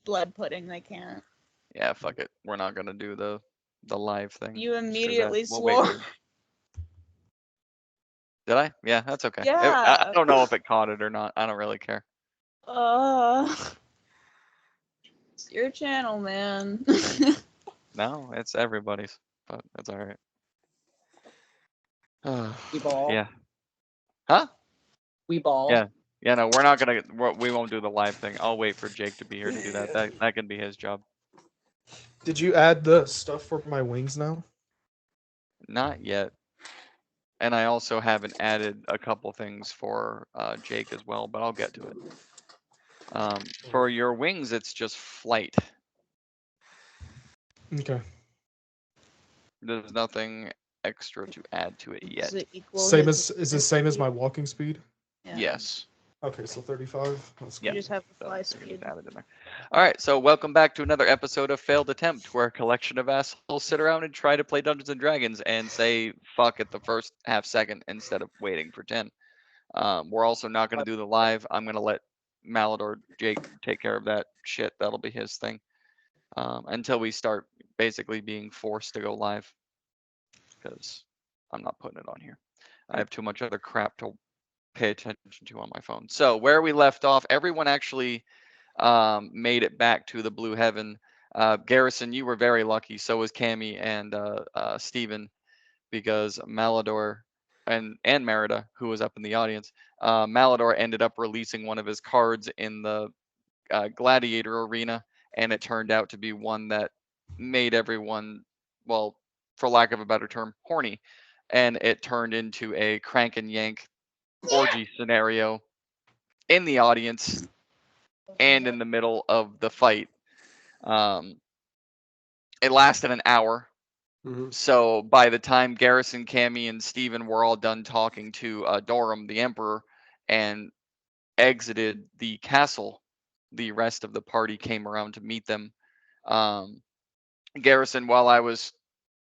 blood pudding, they can't. Yeah, fuck it. We're not gonna do the live thing. You Just 'cause immediately we'll wait swore. for. Did I? Yeah, that's okay. I Yeah. don't know if it caught it or not. I don't really care. It's your channel, man. No, it's everybody's, but that's all right. We ball. Yeah. Huh? We ball. Yeah. Yeah. No, we're not gonna. We won't do the live thing. I'll wait for Jake to be here to do that. That can be his job. Did you add the stuff for my wings now? Not yet. And I also haven't added a couple things for Jake as well, but I'll get to it. For your wings, it's just flight. Okay. There's nothing extra to add to it yet. Is it equal Same his- as is the same as my walking speed? Yeah. Yes. Okay, so 35. That's Yeah. You just have the So fly we just speed. added in there. All right, so welcome back to another episode of Failed Attempt, where a collection of assholes sit around and try to play Dungeons and Dragons and say fuck at the first half second instead of waiting for 10. We're also not going to do the live. I'm going to let Malador Jake take care of that shit. That'll be his thing. Until we start basically being forced to go live, because I'm not putting it on here. I have too much other crap to pay attention to on my phone. So where we left off, everyone actually made it back to the Blue Heaven. Garrison, you were very lucky. So was Cammy and Steven, because Malador and Merida, who was up in the audience, Malador ended up releasing one of his cards in the gladiator arena, and it turned out to be one that made everyone, well, for lack of a better term, horny. And it turned into a crank and yank orgy scenario in the audience and in the middle of the fight. It lasted an hour. So by the time Garrison, Cammy, and Steven were all done talking to Dorum, the Emperor, and exited the castle, the rest of the party came around to meet them. Garrison, while I was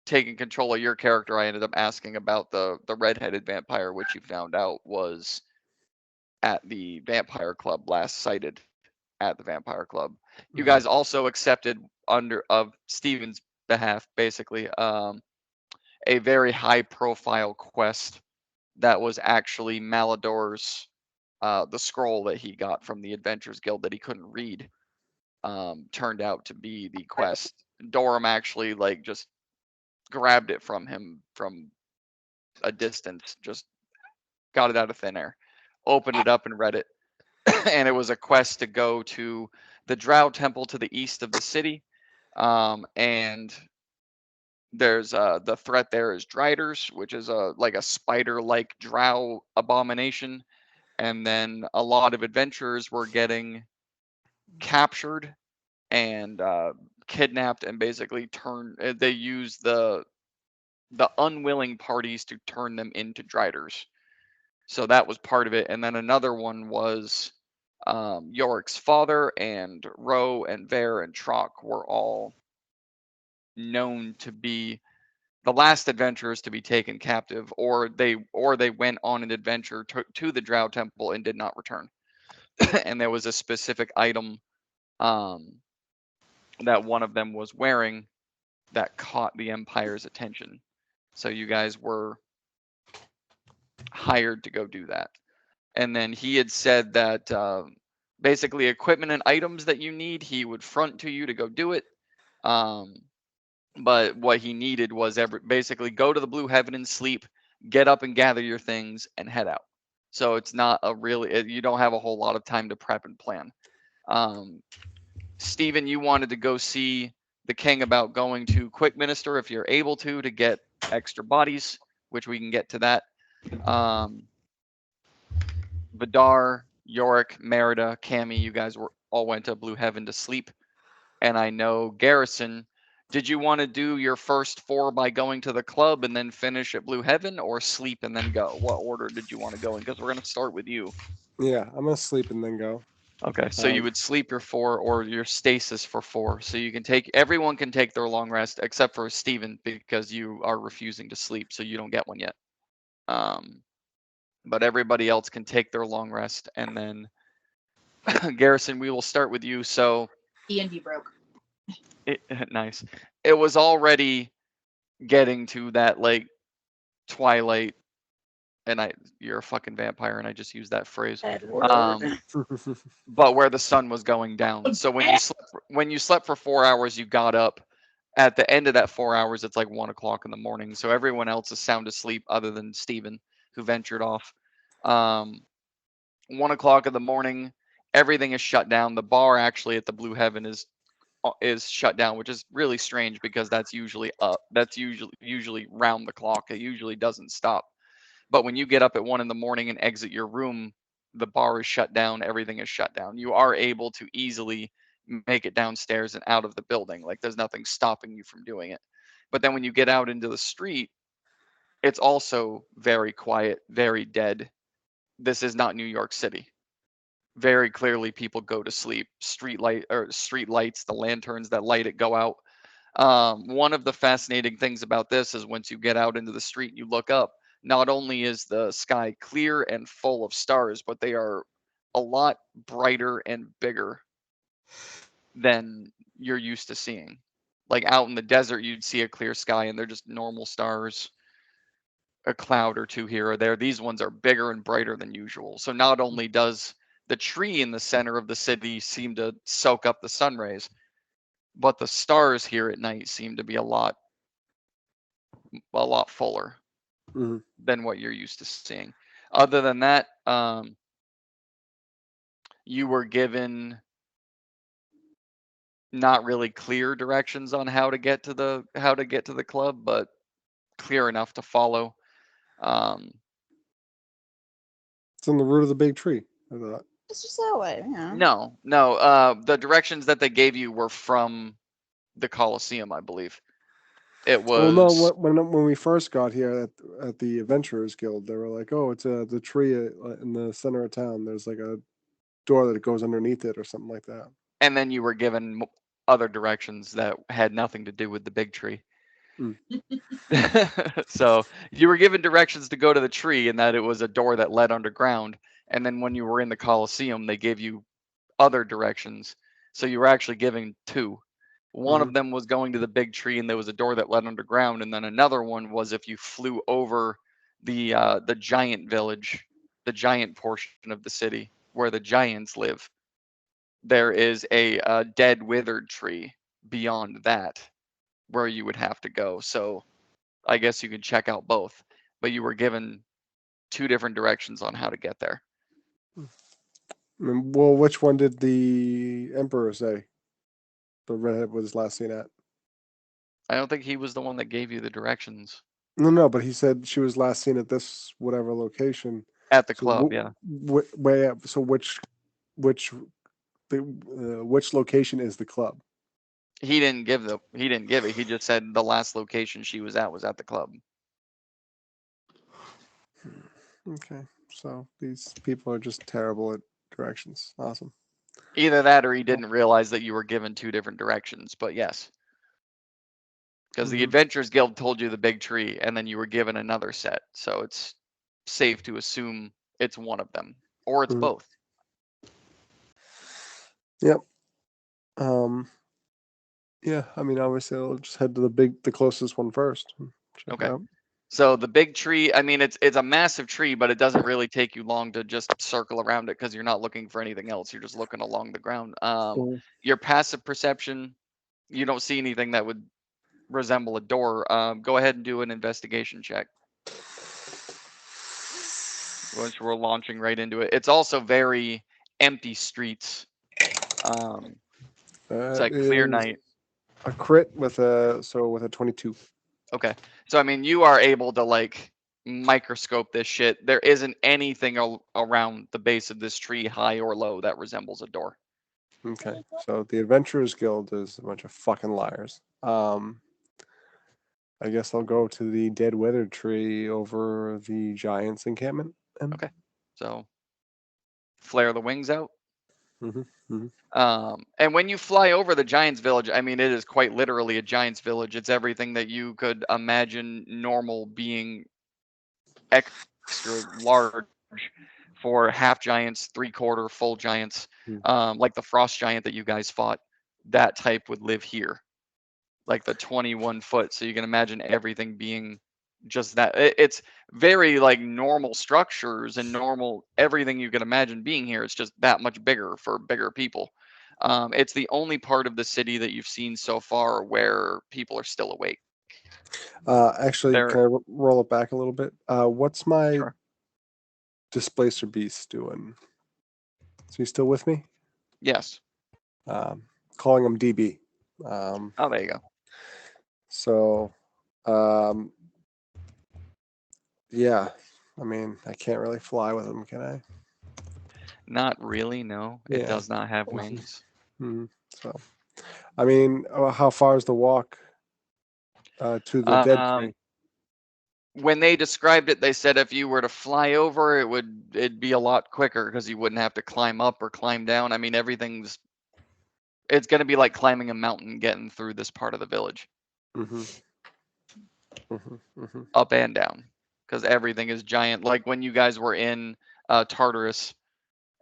taking control of your character, I ended up asking about the redheaded vampire, which you found out was at the Vampire Club, last sighted at the Vampire Club. You guys also accepted under of Steven's behalf, basically, a very high profile quest that was actually Malador's, the scroll that he got from the Adventurers Guild that he couldn't read, turned out to be the quest. Dorum actually like just grabbed it from him from a distance, just got it out of thin air, opened it up and read it. And it was a quest to go to the Drow Temple to the east of the city. And there's the threat there is Driders, which is like a spider-like drow abomination. And then a lot of adventurers were getting captured and kidnapped, and basically they use the unwilling parties to turn them into Driders. So that was part of it. And then another one was Yorick's father, and Ro and Ver and Trock were all known to be the last adventurers to be taken captive, or they went on an adventure to the Drow Temple and did not return. And there was a specific item that one of them was wearing that caught the Empire's attention. So you guys were hired to go do that. And then he had said that basically equipment and items that you need, he would front to you to go do it. But what he needed was basically go to the Blue Heaven and sleep, get up and gather your things, and head out. So it's not a really, you don't have a whole lot of time to prep and plan. Steven, you wanted to go see the king about going to Quick Minister if you're able to get extra bodies, which we can get to that. Vidar, Yorick, Merida, Cammy, you guys all went to Blue Heaven to sleep. And I know Garrison, did you want to do your first 4 by going to the club and then finish at Blue Heaven, or sleep and then go? What order did you want to go in? Because we're going to start with you. Yeah, I'm going to sleep and then go. Okay, so you would sleep your 4 or your stasis for 4. So you can everyone can take their long rest except for Steven, because you are refusing to sleep, so you don't get one yet. But everybody else can take their long rest. And then Garrison, we will start with you. So D&D broke. Nice. It was already getting to that like twilight, and you're a fucking vampire, and I just used that phrase. Edward. But where the sun was going down. So when you slept for 4 hours, you got up. At the end of that 4 hours, it's like 1 o'clock in the morning. So everyone else is sound asleep, other than Steven, who ventured off. 1 o'clock in the morning, everything is shut down. The bar actually at the Blue Heaven is shut down, which is really strange because that's usually up. That's usually round the clock. It usually doesn't stop. But when you get up at 1 in the morning and exit your room, the bar is shut down. Everything is shut down. You are able to easily make it downstairs and out of the building. Like there's nothing stopping you from doing it. But then when you get out into the street, it's also very quiet, very dead. This is not New York City. Very clearly, people go to sleep. Street lights, the lanterns that light it go out. One of the fascinating things about this is once you get out into the street and you look up, not only is the sky clear and full of stars, but they are a lot brighter and bigger than you're used to seeing. Like out in the desert, you'd see a clear sky and they're just normal stars, a cloud or two here or there. These ones are bigger and brighter than usual. So not only does the tree in the center of the city seem to soak up the sun rays, but the stars here at night seem to be a lot fuller Mhm. than what you're used to seeing. Other than that, you were given not really clear directions on how to get to the club, but clear enough to follow. It's on the root of the big tree. I thought. It's just that way, yeah. No. The directions that they gave you were from the Colosseum, I believe. It was. Well, no. When we first got here at the Adventurers Guild, they were like, "Oh, it's the tree in the center of town. There's like a door that goes underneath it, or something like that." And then you were given other directions that had nothing to do with the big tree. So you were given directions to go to the tree, and that it was a door that led underground. And then when you were in the Colosseum, they gave you other directions. So you were actually given two. One of them was going to the big tree, and there was a door that led underground. And then another one was if you flew over the giant village, the giant portion of the city where the giants live. There is a dead, withered tree beyond that where you would have to go. So I guess you can check out both, but you were given two different directions on how to get there. Well, which one did the Emperor say? The redhead was last seen at. I don't think he was the one that gave you the directions No, but he said she was last seen at this whatever location. at the So club. Yeah, So which location is the club? he didn't give it. He just said the last location she was at the club. Okay, so these people are just terrible at directions. Awesome. Either that or he didn't realize that you were given two different directions. But yes, because the Adventurers Guild told you the big tree, and then you were given another set. So it's safe to assume it's one of them, or it's both. Yep. Yeah, I mean, obviously, I'll just head to the closest one first. Check it Okay. out. So the big tree, I mean, it's a massive tree, but it doesn't really take you long to just circle around it because you're not looking for anything else. You're just looking along the ground. Cool. Your passive perception, you don't see anything that would resemble a door. Go ahead and do an investigation check. Which we're launching right into it. It's also very empty streets. It's like clear Is night. A crit with a 22. Okay. So I mean, you are able to like microscope this shit. There isn't anything around the base of this tree, high or low, that resembles a door. Okay, so the Adventurers Guild is a bunch of fucking liars. I guess I'll go to the dead withered tree over the giants encampment. Okay. So flare the wings out. And when you fly over the Giants Village, I mean, it is quite literally a Giants Village. It's everything that you could imagine normal being extra large for half giants, 3/4 full giants, like the frost giant that you guys fought. that type would live here, like the 21 foot. So you can imagine everything being just that. It's very like normal structures and normal everything you can imagine being here. It's just that much bigger for bigger people. It's the only part of the city that you've seen so far where people are still awake. Actually, There, can I roll it back a little bit? What's my Sure. displacer beast doing? Is he still with me? Yes. Calling him DB. Oh, there you go. So, yeah. I mean, I can't really fly with him, can I? Not really. No, it Yeah. does not have wings. So, I mean, how far is the walk to the dead tree? When they described it, they said if you were to fly over, it'd be a lot quicker because you wouldn't have to climb up or climb down. I mean, it's going to be like climbing a mountain getting through this part of the village, up and down, because everything is giant. Like when you guys were in Tartarus,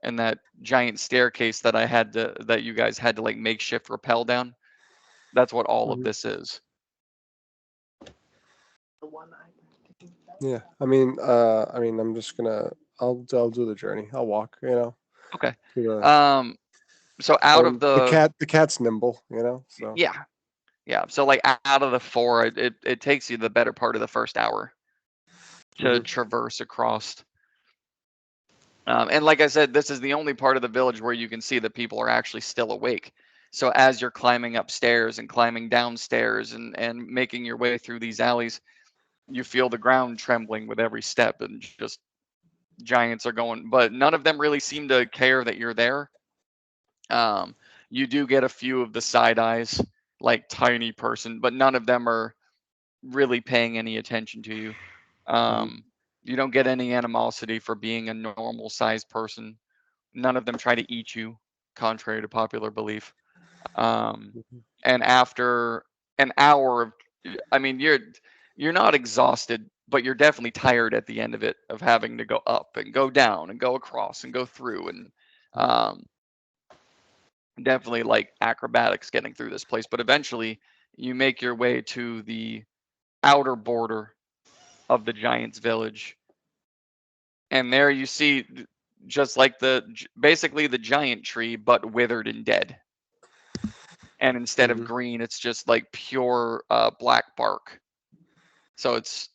and that giant staircase that you guys had to like makeshift rappel down. That's what all of this is. Yeah, I mean, I'm just gonna, I'll do the journey. I'll walk, Okay. to the, So out of the cat's nimble, so. Yeah. So like out of the 4, it takes you the better part of the first hour to traverse across. And like I said, this is the only part of the village where you can see that people are actually still awake. So as you're climbing upstairs and climbing downstairs and making your way through these alleys, you feel the ground trembling with every step, and just giants are going, but none of them really seem to care that you're there. You do get a few of the side eyes, like tiny person, but none of them are really paying any attention to you. You don't get any animosity for being a normal sized person. None of them try to eat you, contrary to popular belief. And after an hour of, I mean, you're not exhausted, but you're definitely tired at the end of it, of having to go up and go down and go across and go through, and definitely like acrobatics getting through this place. But eventually you make your way to the outer border of the giant's village, and there you see just like basically the giant tree, but withered and dead. And instead of green, it's just like pure black bark. So it's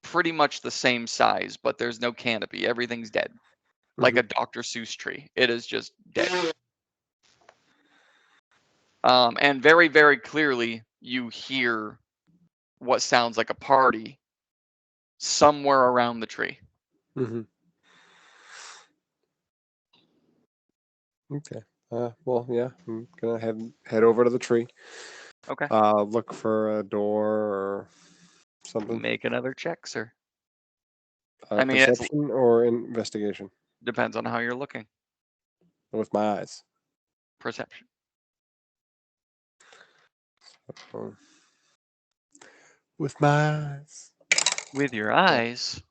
pretty much the same size, but there's no canopy. Everything's dead, like a Dr. Seuss tree. It is just dead. And very, very clearly, you hear what sounds like a party somewhere around the tree. Okay. Well, yeah, I'm gonna head over to the tree. Okay. Look for a door or something. Make another check, sir. I mean, Perception or investigation? Depends on how you're looking. With my eyes. Perception. With my eyes. With your eyes.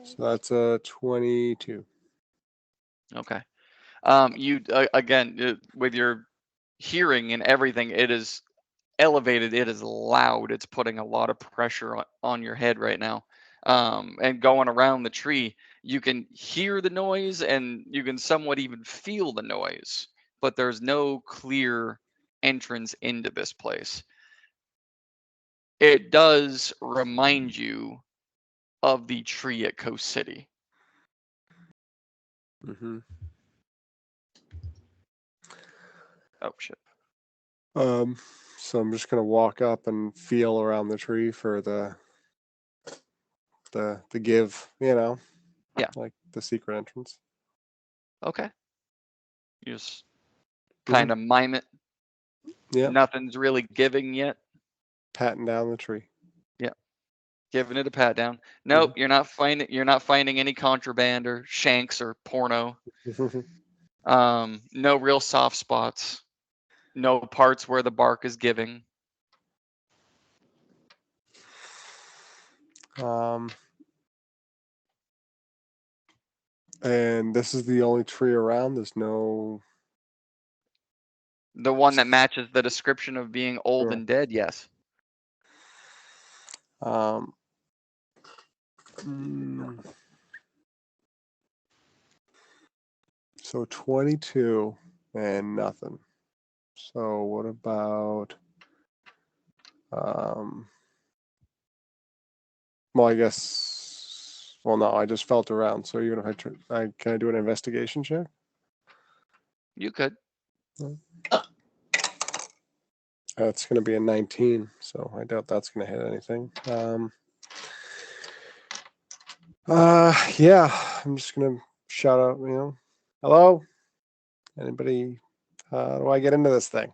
So that's a 22. Okay. You again with your hearing and everything, it is elevated. It is loud. It's putting a lot of pressure on your head right now. And going around the tree, you can hear the noise and you can somewhat even feel the noise, but there's no clear entrance into this place. It does remind you of the tree at Coast City. Oh shit. So I'm just gonna walk up and feel around the tree for the give, Yeah. like the secret entrance. Okay. You just kind of mime it. Yeah. Nothing's really giving yet. Patting down the tree. Yeah. Giving it a pat down. Nope, you're not finding any contraband or shanks or porno. No real soft spots. No parts where the bark is giving. And this is the only tree around. There's no The one that matches the description of being old Yeah. and dead, yes. Um, mm, so 22 and nothing. So what about well, I guess well no, I just felt around. So even if can I do an investigation check? You could. That's going to be a 19, so I doubt that's going to hit anything. Yeah, I'm just going to shout out, hello? Anybody? How do I get into this thing?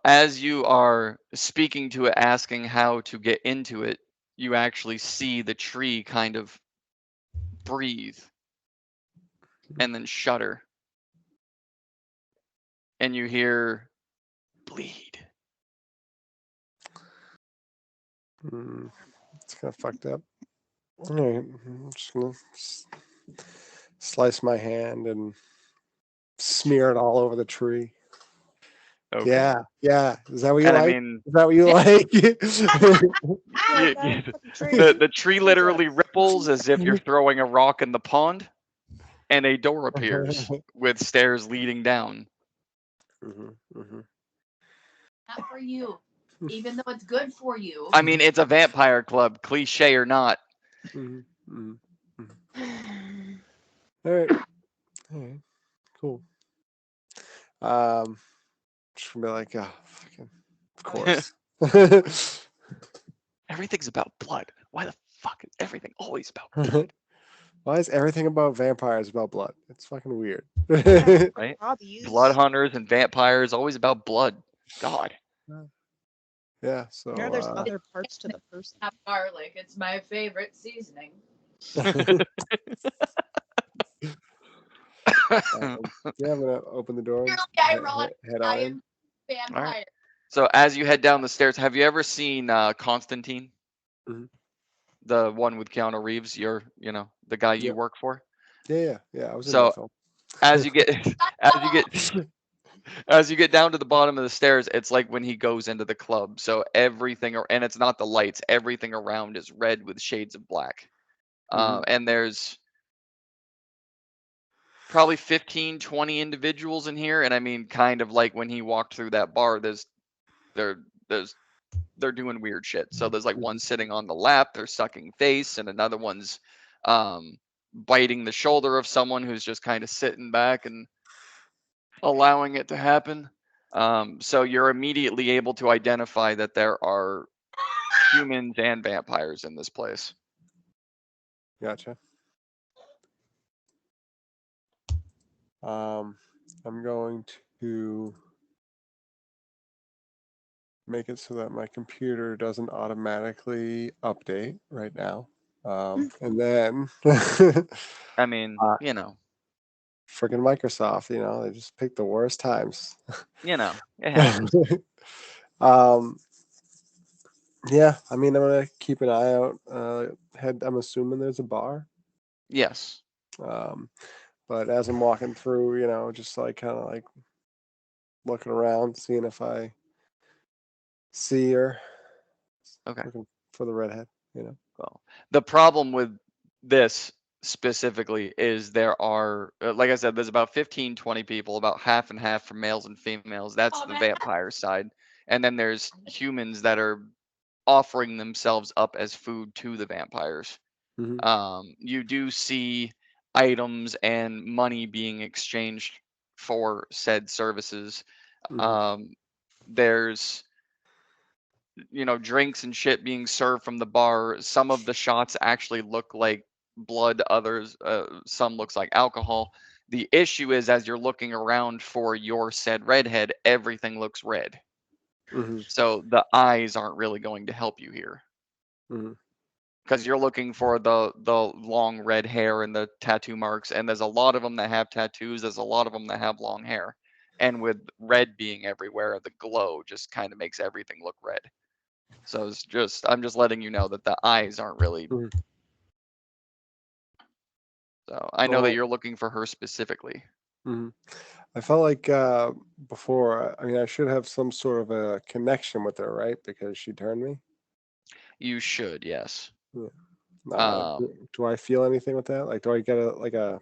As you are speaking to it, asking how to get into it, you actually see the tree kind of breathe and then shudder. And you hear bleed. It's kind of fucked up. All right, I'm just going to slice my hand and smear it all over the tree. Okay. Yeah. Is that what you And like? I mean, Is that what you like? the tree literally ripples as if you're throwing a rock in the pond, and a door appears with stairs leading down. Not for you, even though it's good for you. I mean, it's a vampire club, cliche or not. All right, cool. Just gonna be like, fucking, of course. Everything's about blood. Why the fuck is everything always about blood? Why is everything about vampires about blood? It's fucking weird. Right? Hobbies. Blood hunters and vampires always about blood. God. Yeah, so You know, there's other parts to the person. Have garlic. It's my favorite seasoning. yeah, I'm gonna open the door. And Clearly ironic. head I on in. am vampire. Alright. So as you head down the stairs, have you ever seen Constantine? Mhm. The one with Keanu Reeves, the guy you Yep. work for? Yeah. I was in So that film. as you get as you get down to the bottom of the stairs, it's like when he goes into the club. So everything, and it's not the lights, everything around is red with shades of black. And there's probably 15, 20 individuals in here. And I mean, kind of like when he walked through that bar, they're doing weird shit. So there's like one sitting on the lap, they're sucking face, and another one's biting the shoulder of someone who's just kind of sitting back and allowing it to happen. So you're immediately able to identify that there are humans and vampires in this place. Gotcha. I'm going to make it so that my computer doesn't automatically update right now. And then I mean, freaking Microsoft, they just pick the worst times. it happens. Yeah, I mean, I'm gonna keep an eye out. I'm assuming there's a bar. Yes. But as I'm walking through, just like kind of like looking around, seeing if I see her. Okay. Looking for the redhead. Well, the problem with this specifically is there are, like I said, there's about 15, 20 people, about half and half for males and females. That's the vampire side. And then there's humans that are offering themselves up as food to the vampires. You do see items and money being exchanged for said services. There's drinks and shit being served from the bar. Some of the shots actually look like blood, others some looks like alcohol. The issue is, as you're looking around for your said redhead, everything looks red. So the eyes aren't really going to help you here. Because you're looking for the long red hair and the tattoo marks, and there's a lot of them that have tattoos. There's a lot of them that have long hair, and with red being everywhere, the glow just kind of makes everything look red. So I'm just letting you know that the eyes aren't really. So I know that you're looking for her specifically. Mhm. I felt like before. I mean, I should have some sort of a connection with her, right? Because she turned me. You should, yes. Do I feel anything with that? Like, do I get a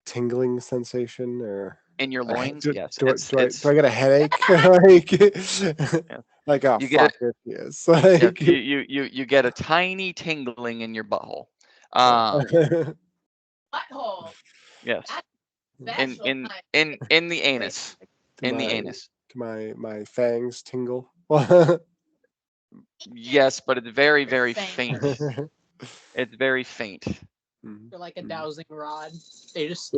tingling sensation or In your a he- loins, do, yes. do, I, It's do I it's do I get a headache? Like, yeah. like oh You get fuck, here she is. yes, Like, you get a tiny tingling in your butthole. Butthole. Yes. That's special. In the anus. to In the my anus. to my fangs tingle. Yes, but it's very, very Faint. faint. It's very faint. Mhm. You're like a Mhm. dowsing rod. They just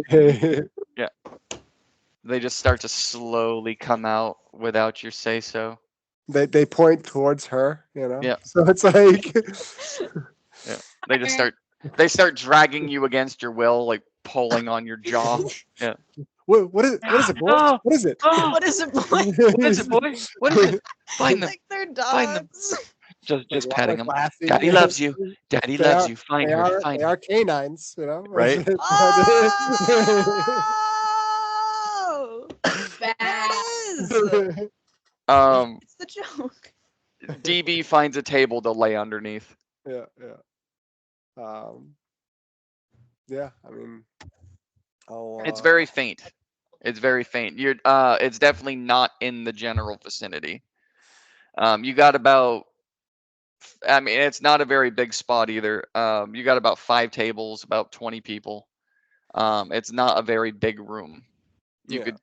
Yeah. They just start to slowly come out without your say so. They point towards her, Yeah. So it's like Yeah. They start dragging you against your will, like pulling on your jaw. Yeah. what is it, boy? Oh, What is it? oh, what is it, boy? what is it, boy? What is it? Find them. Like they're Find them. dogs. Just Like, patting them. Lassie. Daddy loves you. Daddy They loves are you. Find they her. are Find they her. are canines, Right? Oh! There it is. Um, It's the joke. DB finds a table to lay underneath. yeah. Yeah, I mean, I'll It's very faint. It's very faint. It's definitely not in the general vicinity. You got about, I mean, it's not a very big spot either. You got about 5 tables, about 20 people. It's not a very big room. You Yeah. could,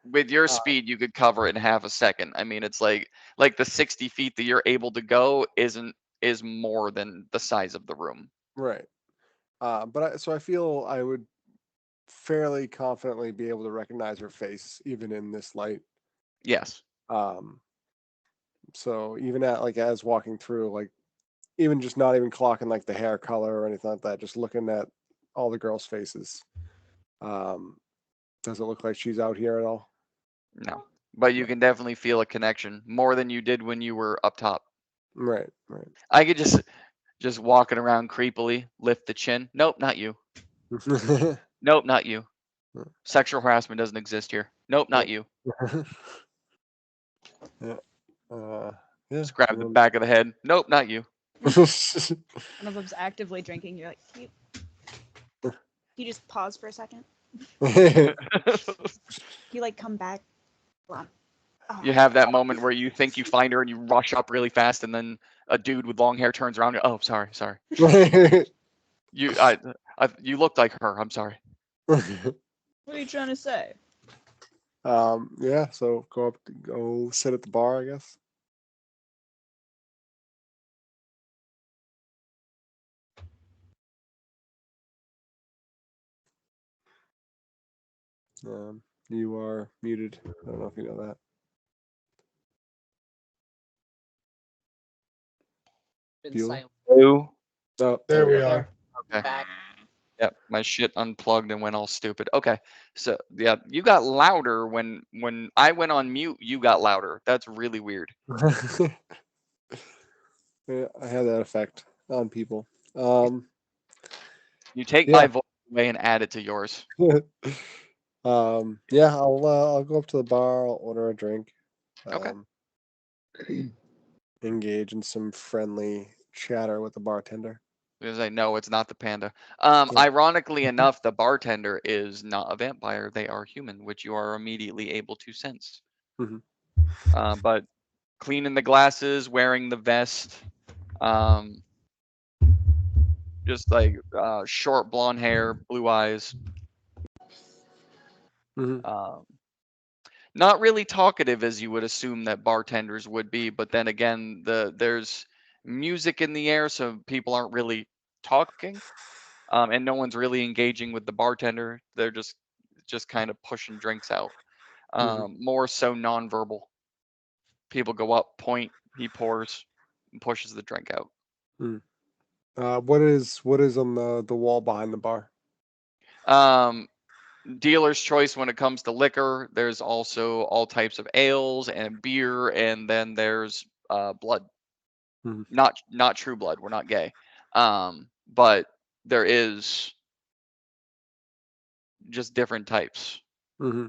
with your Uh, speed, you could cover it in half a second. I mean, it's like the 60 feet that you're able to go is more than the size of the room. right. So I feel I would fairly confidently be able to recognize her face even in this light. Yes. So even at like as walking through, like even just not even clocking like the hair color or anything like that, just looking at all the girls' faces. Does it look like she's out here at all? No. But you can definitely feel a connection more than you did when you were up top. Right. I could just walking around creepily, lift the chin. Nope, not you. Nope, not you. Sexual harassment doesn't exist here. Nope, not you. Yeah. Just grab the back of the head. Nope, not you. One of them's actively drinking. You're like, you just pause for a second. You like come back. Hold on. Oh. You have that moment where you think you find her and you rush up really fast, and then a dude with long hair turns around. Oh, sorry. You looked like her. I'm sorry. What are you trying to say? Yeah. So go sit at the bar, I guess. You are muted. I don't know if you know that. Been Bueller? silent. Who? Oh, There we are. Okay. Back. Yep, my shit unplugged and went all stupid. Okay, so yeah, you got louder when I went on mute. You got louder. That's really weird. Yeah, I had that effect on people. You take Yeah. my voice away and add it to yours. Yeah, I'll go up to the bar. I'll order a drink. Okay. Engage in some friendly chatter with the bartender. Because I know it's not the panda. Ironically enough, the bartender is not a vampire. They are human, which you are immediately able to sense. Mhm. But cleaning the glasses, wearing the vest, just like short blonde hair, blue eyes. Mhm. Not really talkative as you would assume that bartenders would be, but then again, there's music in the air, so people aren't really talking, and no one's really engaging with the bartender. They're just kind of pushing drinks out, more so nonverbal. People go up, point, he pours, and pushes the drink out. What is on the wall behind the bar? Dealer's choice when it comes to liquor. There's also all types of ales and beer, and then there's blood. Mhm. Not true blood. We're not gay. But there is just different types. Mm-hmm.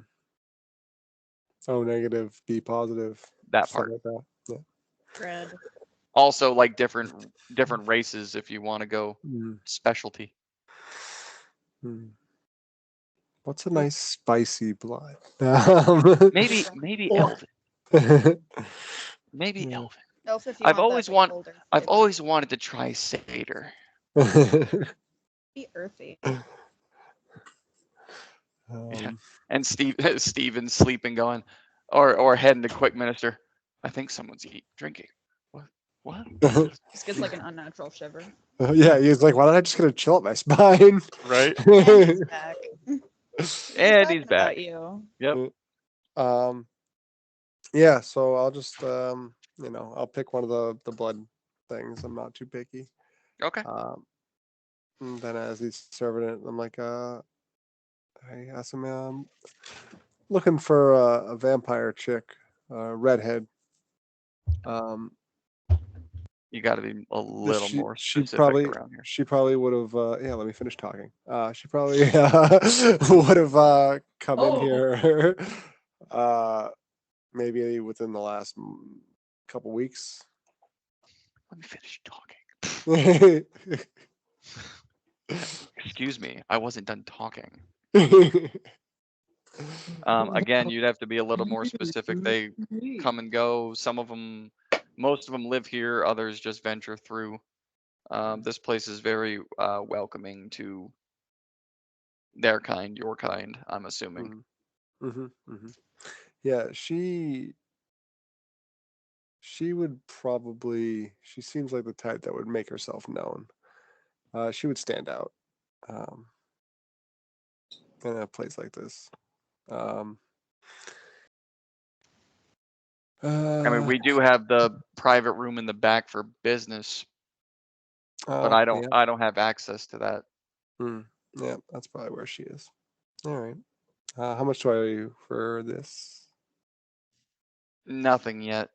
O negative, B positive. That stuff part. like that. Yeah. Red. Also, like different races if you want to go Mm. specialty. Mm. What's a nice spicy blood? Maybe Or- elven. Maybe Yeah. elven. Elf if you I've want that always big, want- older I've flavor. always wanted to try satyr. Be earthy. Um, And Steven's sleeping, going, or heading to quick minister. I think someone's drinking. What? Just gets like an unnatural shiver. yeah, he was like, "Why don't I just get a chill up my spine?" Right. And he's back. And talking he's back. about you. Yep. Yeah, so I'll just I'll pick one of the blood things. I'm not too picky. Okay. And then as he's serving it, I'm like, I asked him, looking for a vampire chick, redhead. You got to be a little more she specific probably around here. she probably would have yeah, let me finish talking. She probably would have come in Oh. here maybe within the last couple weeks. Let me finish talking. Excuse me, I wasn't done talking. Again, you'd have to be a little more specific. They come and go. Most of them live here. Others just venture through. This place is very welcoming to their kind, your kind, I'm assuming. Yeah, she would probably. She seems like the type that would make herself known. She would stand out in a place like this. I mean, we do have the private room in the back for business, but I don't. Yeah. I don't have access to that. Yeah, that's probably where she is. All right. How much do I owe you for this? Nothing yet.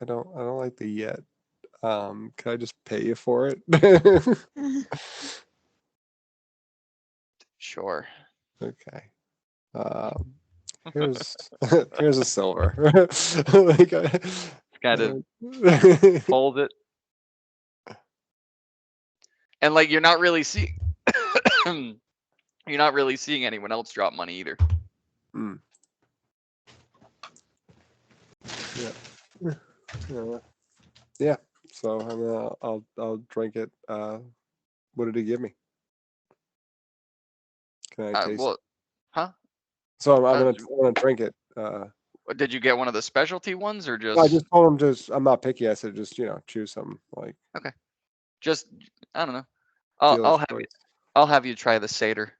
I don't like the yet. Can I just pay you for it? Sure. Okay. Here's here's a silver. Like, Kind of fold it, and like you're not really seeing. You're not really seeing anyone else drop money either. Yeah. So I'll drink it. What did he give me? Can I taste it? Well, huh? So I'm gonna drink it. Did you get one of the specialty ones or just? I just told him I'm not picky. I said just choose something like. Okay. Just I don't know. dealer's I'll have you try the satyr.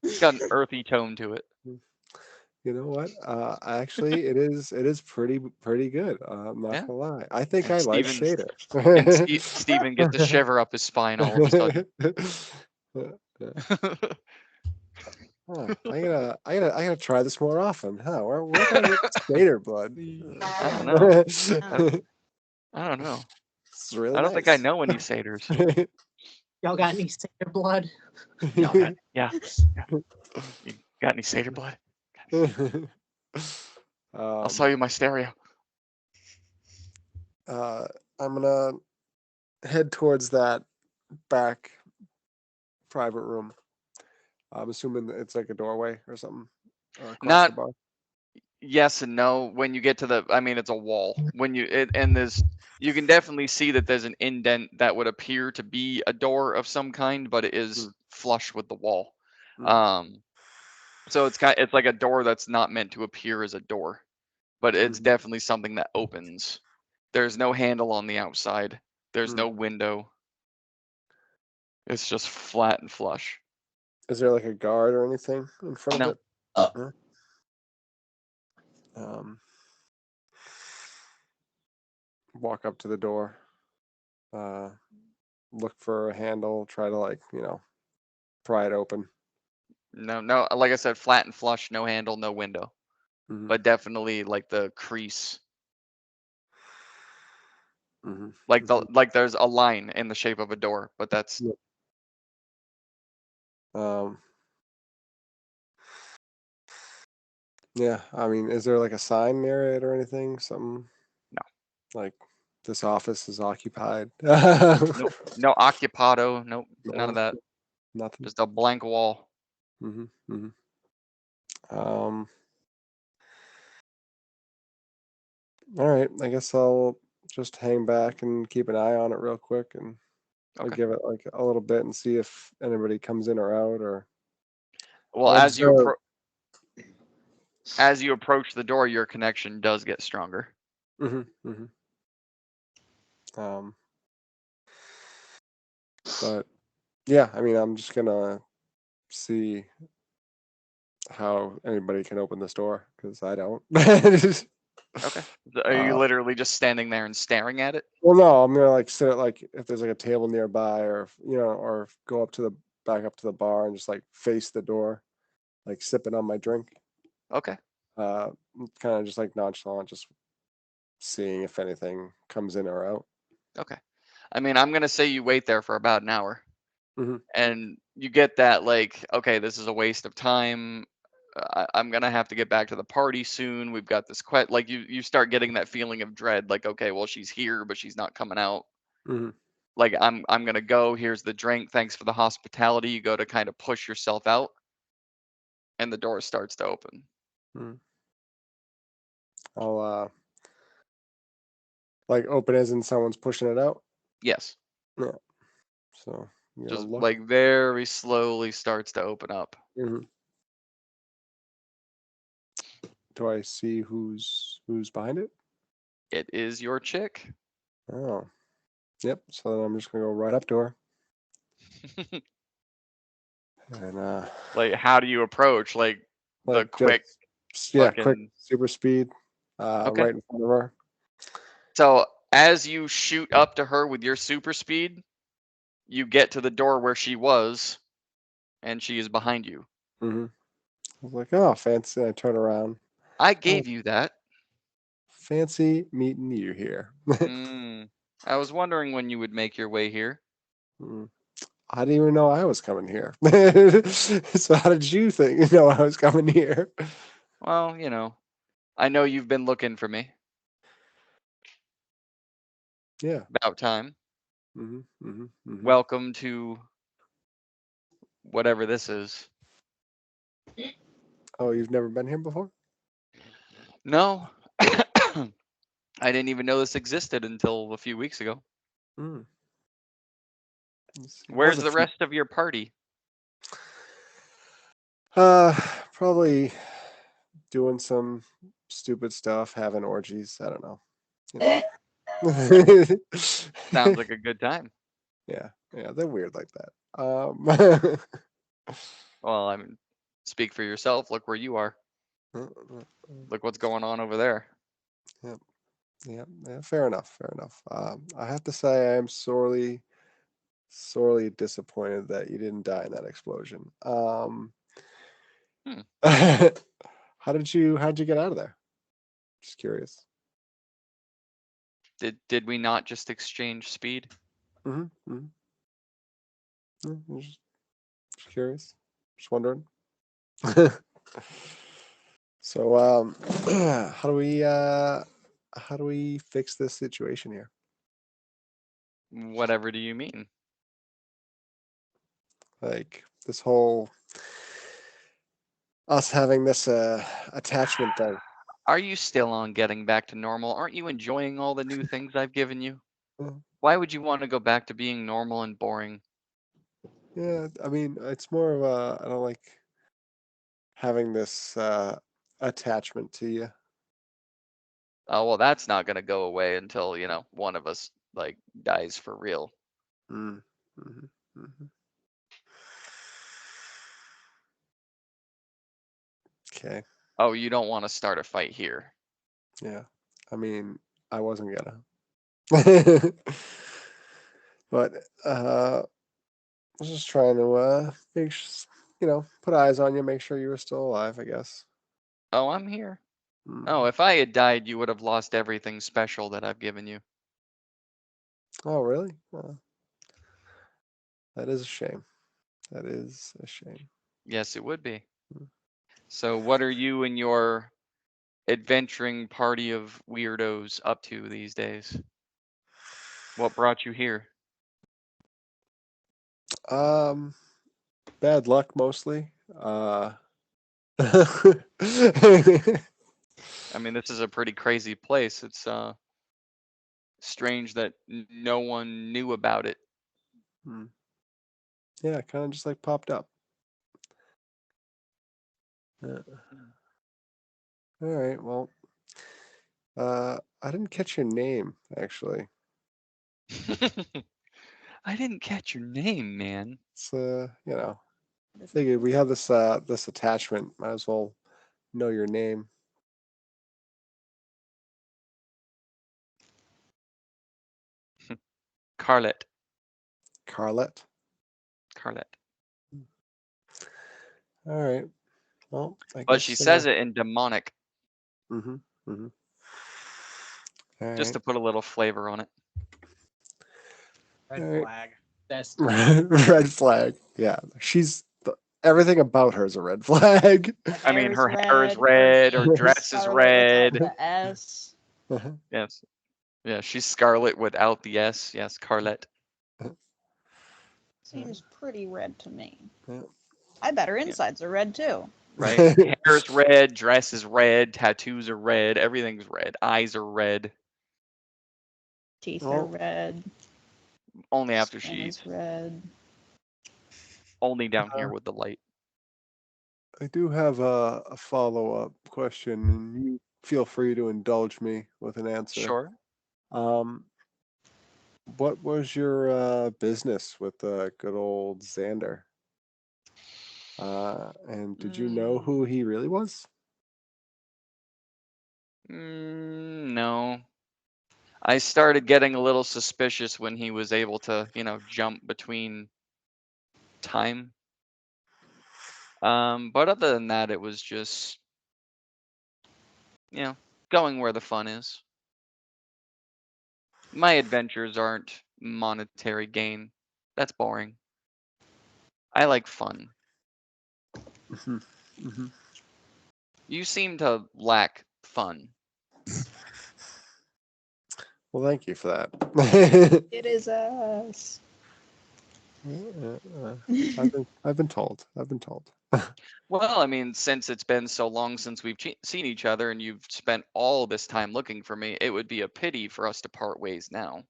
It's got an earthy tone to it. You know what? Actually, it is pretty good. I'm not Yeah. gonna lie. I think And I like Steven's- Shader. And Steven gets a shiver up his spine all of a sudden. Huh, I gotta try this more often. Huh? Where can I get Shader blood? I don't know. I don't know. It's really I don't think I nice. know any satyrs. Y'all got any satyr blood? Yeah. You got any satyr blood? I'll sell you my stereo. I'm gonna head towards that back private room. I'm assuming that it's like a doorway or something. Across Not- the bar. Yes and no. When you get to it's a wall. You can definitely see that there's an indent that would appear to be a door of some kind, but it is flush with the wall. So it's like a door that's not meant to appear as a door, but it's definitely something that opens. There's no handle on the outside. There's no window. It's just flat and flush. Is there like a guard or anything in front No. of it? Walk up to the door. Look for a handle. Try to pry it open. No. Like I said, flat and flush. No handle, no window. But definitely like the crease. Like there's a line in the shape of a door, but that's Yeah, I mean, is there like a sign near it or anything? Something? No. Like this office is occupied. Nope. No occupado. Nope. None of No, that. nothing. Just a blank wall. Mm-hmm. All right, I guess I'll just hang back and keep an eye on it real quick, and I'll Okay. give it like a little bit and see if anybody comes in or out, or Well, I'll observe. as you approach the door, your connection does get stronger. But yeah, I mean, I'm just gonna see how anybody can open this door because I don't. Okay. Are you Uh, literally just standing there and staring at it? Well, no, I'm gonna like sit at like if there's like a table nearby, or or go up to the back up to the bar and just like face the door, like sipping on my drink. Okay. Kind of just like nonchalant, just seeing if anything comes in or out. Okay. I mean, I'm gonna say you wait there for about an hour, Mhm. and you get that like, okay, this is a waste of time. I'm gonna have to get back to the party soon. We've got this like you start getting that feeling of dread, like, okay, well, she's here, but she's not coming out. Mhm. Like I'm gonna go. Here's the drink. Thanks for the hospitality. You go to kind of push yourself out, and the door starts to open. Mhm. I'll like open as in someone's pushing it out. Yes. Yeah. So I'm gonna Just look. like very slowly starts to open up. Mhm. Do I see who's behind it? It is your chick. Oh, yep. So then I'm just gonna go right up to her and Like, how do you approach? Like the like quick quick fucking. super speed, Okay. right in front of her. So as you shoot up to her with your super speed, you get to the door where she was, and she is behind you. Mm-hmm. I was like, oh, fancy. I turn around. I gave you that. Fancy meeting you here. I was wondering when you would make your way here. I didn't even know I was coming here. So how did you know I was coming here? Well, I know you've been looking for me. Yeah. About time. Mm-hmm. Welcome to whatever this is. Oh, you've never been here before? No. I didn't even know this existed until a few weeks ago. Mm. Where's the rest of your party? Probably doing some stupid stuff, having orgies. I don't know. Sounds like a good time. Yeah, they're weird like that. Well, I mean, speak for yourself. Look where you are. Look what's going on over there. Yeah, fair enough. I have to say I am sorely disappointed that you didn't die in that explosion. How'd you get out of there? Just curious. Did we not just exchange speed? Mm-hmm. Just curious. Just wondering. So how do we fix this situation here? Whatever do you mean? Like this whole us having this attachment thing. Are you still on getting back to normal? Aren't you enjoying all the new things I've given you? Mhm. Why would you want to go back to being normal and boring? Yeah, I mean, it's more of I don't like having this attachment to you. Oh, well, that's not going to go away until, one of us like dies for real. Okay. Oh, you don't want to start a fight here. Yeah. I mean, I wasn't gonna. But I was just trying to put eyes on you, make sure you were still alive, I guess. Oh, I'm here. Oh, if I had died, you would have lost everything special that I've given you. Oh, really? That is a shame. That is a shame. Yes, it would be. Hmm. So what are you and your adventuring party of weirdos up to these days? What brought you here? Bad luck mostly. I mean, this is a pretty crazy place. It's strange that no one knew about it. Hmm. Yeah, kind of just like popped up. All right, well, I didn't catch your name actually. I didn't catch your name, man. It's figured we have this attachment. Might as well know your name. Carlet. Carlet. Carlet. All right. Well, I But guess she says it in demonic, Mm-hmm. Mm-hmm. All just right. to put a little flavor on it. Red Alright. flag. Best. Red flag. Yeah, everything about her is a red flag. I mean, her hair is her red, her name dress is Scarlet without red. the S. Yes. Yeah, she's Scarlet without the S. Yes, Carlet. Seems pretty red to me. Yeah. I bet her insides are red too. Right? Hair's red, dress is red, tattoos are red, everything's red. Eyes are red. Teeth Oh. are red. Only after Skin she is eats. red. Only down here with the light. I do have a follow-up question, and you feel free to indulge me with an answer. Sure. What was your business with good old Xander? And did you know who he really was? No. I started getting a little suspicious when he was able to, jump between time. But other than that, it was just, going where the fun is. My adventures aren't monetary gain. That's boring. I like fun. Mm-hmm. You seem to lack fun. Well, thank you for that. It is us. I've been told. I've been told. Well, I mean, since it's been so long since we've seen each other and you've spent all this time looking for me, it would be a pity for us to part ways now.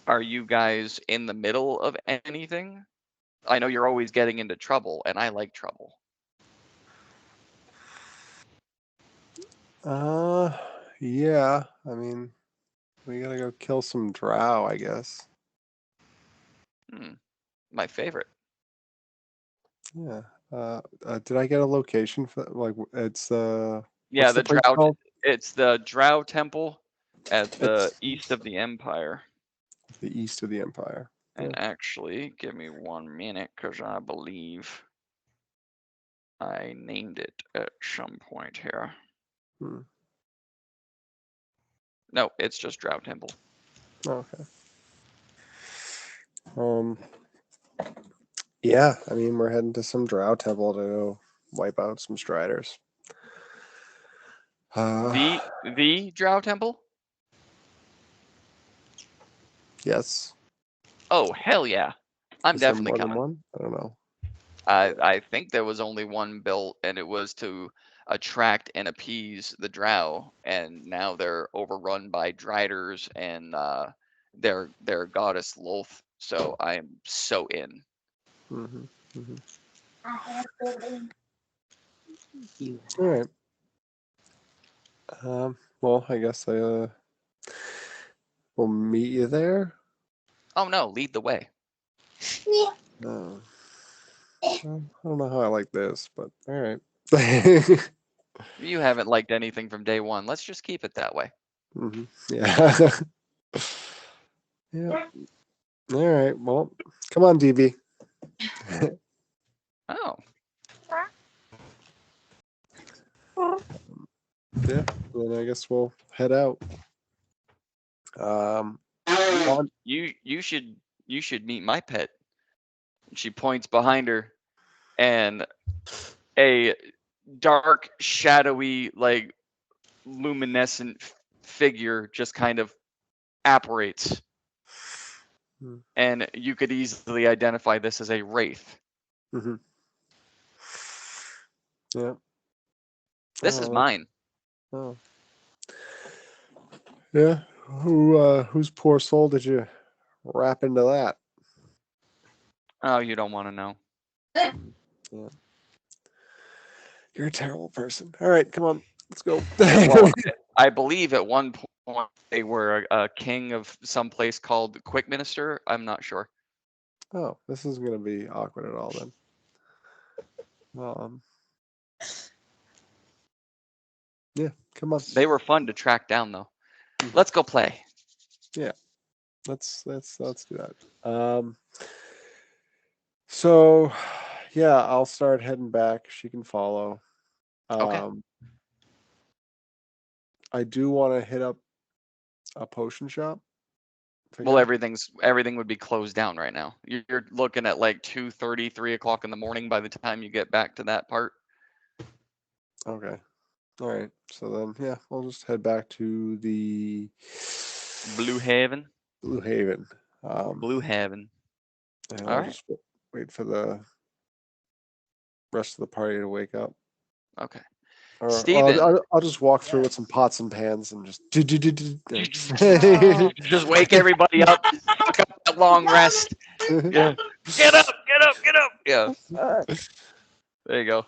Are you guys in the middle of anything? I know you're always getting into trouble, and I like trouble. Yeah. I mean, we gotta go kill some drow, I guess. My favorite. Yeah. Did I get a location for like it's Yeah, what's the place Drow. called? It's the Drow Temple at the It's east of the Empire. the east of the Empire. And actually, give me 1 minute, because I believe I named it at some point here. Hmm. No, it's just Drow Temple. Okay. Yeah, I mean we're heading to some drow temple to go wipe out some striders. The Drow Temple? Yes. Oh, hell yeah. I'm Is there definitely more than coming. one? I don't know. I think there was only one built, and it was to attract and appease the Drow, and now they're overrun by Driders and their goddess Lolth. So I am so in. Mm-hmm. Mm-hmm. You. All right. Well, I guess I will meet you there. Oh no, lead the way. Well, I don't know how I like this, but all right. You haven't liked anything from day one. Let's just keep it that way. Mm-hmm. Yeah. Yeah. All right. Well, come on, DB. Oh. Yeah. Then I guess we'll head out. You should meet my pet. She points behind her, and a dark, shadowy, like luminescent figure just kind of apparates. Hmm. And you could easily identify this as a wraith. Mm-hmm. Yeah. This is mine. Oh. Yeah. Whose poor soul did you wrap into that? Oh, you don't want to know. Yeah. You're a terrible person. All right, come on, let's go. Well, I believe at one point they were a king of some place called Quickminister. I'm not sure. Oh, this isn't gonna be awkward at all then. Yeah, come on. They were fun to track down, though. Let's go play. Yeah, let's do that. So, yeah, I'll start heading back. She can follow. Okay. I do want to hit up a potion shop. Well, everything would be closed down right now. You're looking at like 2:30, 3 o'clock in the morning by the time you get back to that part. Okay. All right. So then, yeah, we'll just head back to the Blue Haven. Blue Haven. Blue Haven. And All I'll right. just wait for the rest of the party to wake up. Okay. Or Steven. I'll just walk through with some pots and pans and just Just wake everybody up. Fuck up that long rest. Yeah. Get up, get up, get up. Yeah. There you go.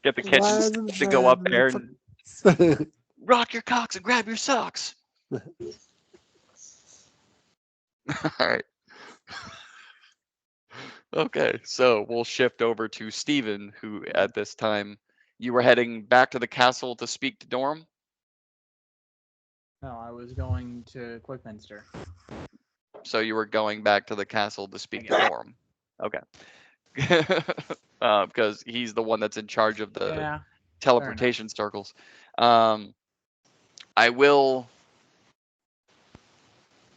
Get the kitchen to go up there and rock your cocks and grab your socks. All right. Okay, so we'll shift over to Steven, who at this time you were heading back to the castle to speak to Dorm. No, I was going to Quickminster. So you were going back to the castle to speak to Dorm. Okay. Because he's the one that's in charge of the teleportation circles. I will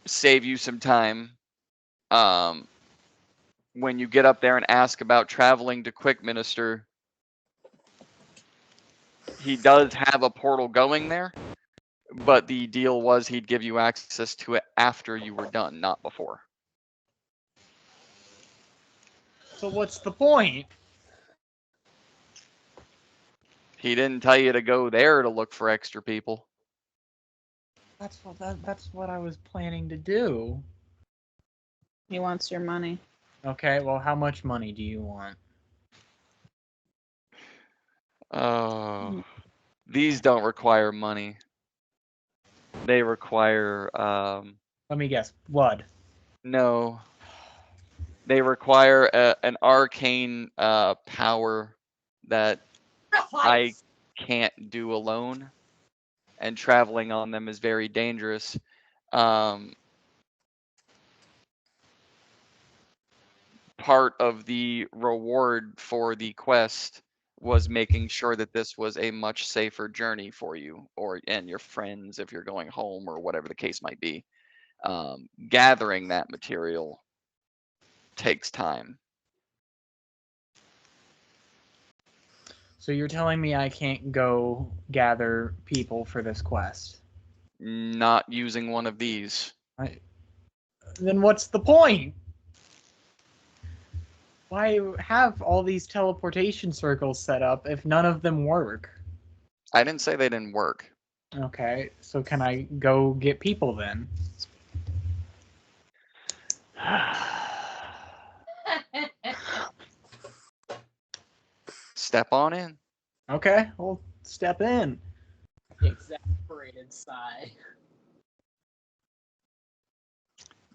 save you some time. When you get up there and ask about traveling to Quickminister, he does have a portal going there, but the deal was he'd give you access to it after you were done, not before. So what's the point? He didn't tell you to go there to look for extra people. That's what I was planning to do. He wants your money. Okay, well, how much money do you want? Oh, these don't require money. They require, Let me guess, blood. no. They require an arcane power that I can't do alone, and traveling on them is very dangerous. Part of the reward for the quest was making sure that this was a much safer journey for you and your friends if you're going home or whatever the case might be. Gathering that material takes time. So you're telling me I can't go gather people for this quest? Not using one of these. Then what's the point? Why have all these teleportation circles set up if none of them work? I didn't say they didn't work. Okay, so can I go get people then? Step on in. Okay, we'll step in. Exasperated sigh.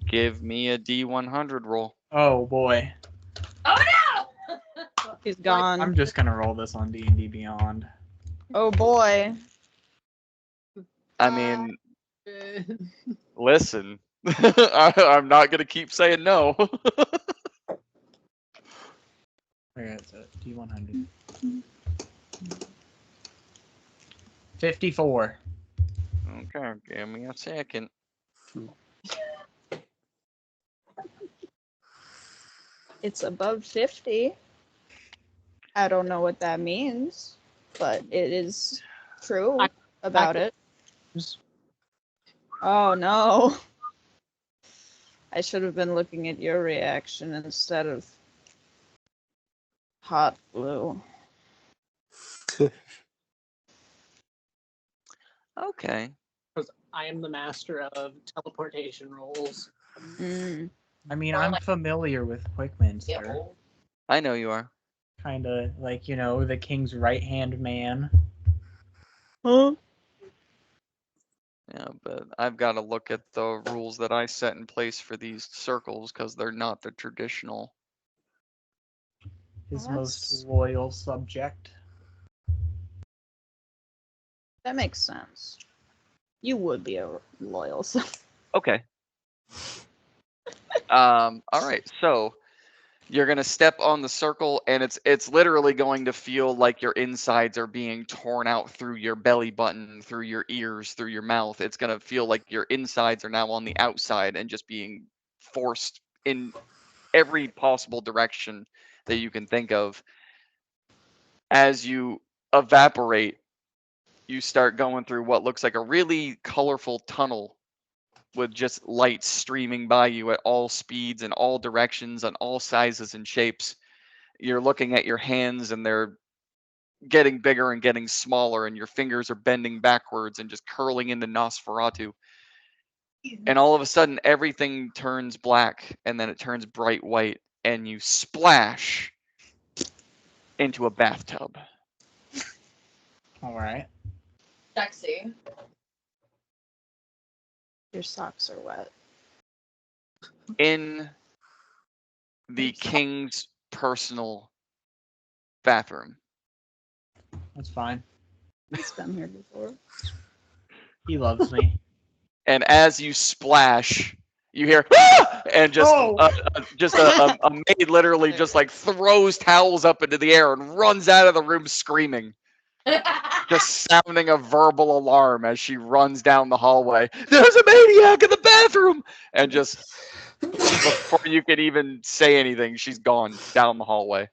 Give me a D100 roll. Oh boy. Oh no! He's gone. I'm just gonna roll this on D&D Beyond. Oh boy. I mean, listen, I'm not going to keep saying no. Okay, it's a D100. 54. Okay, give me a second. It's above 50. I don't know what that means, but it is true about it. Oh no. I should have been looking at your reaction instead of hot blue. Okay. Because I am the master of teleportation rolls. Mm. I mean, Or I'm like- familiar with Get Quickminster. old. I know you are. Kind of like, you know, the king's right-hand man. Huh? Yeah, but I've got to look at the rules that I set in place for these circles because they're not the traditional. His Well, most that's- loyal subject. That makes sense. You would be a loyal son. Okay. All right. So you're gonna step on the circle, and it's literally going to feel like your insides are being torn out through your belly button, through your ears, through your mouth. It's gonna feel like your insides are now on the outside and just being forced in every possible direction that you can think of. As you evaporate, you start going through what looks like a really colorful tunnel with just lights streaming by you at all speeds and all directions and all sizes and shapes. You're looking at your hands and they're getting bigger and getting smaller, and your fingers are bending backwards and just curling into Nosferatu. And all of a sudden, everything turns black, and then it turns bright white, and you splash into a bathtub. All right. Sexy. Your socks are wet. In the king's personal bathroom. That's fine. He's been here before. He loves me. And as you splash, you hear "Ah!" and just Oh! a maid literally just like throws towels up into the air and runs out of the room screaming, just sounding a verbal alarm as she runs down the hallway. There's a maniac in the bathroom, and just before you could even say anything, she's gone down the hallway.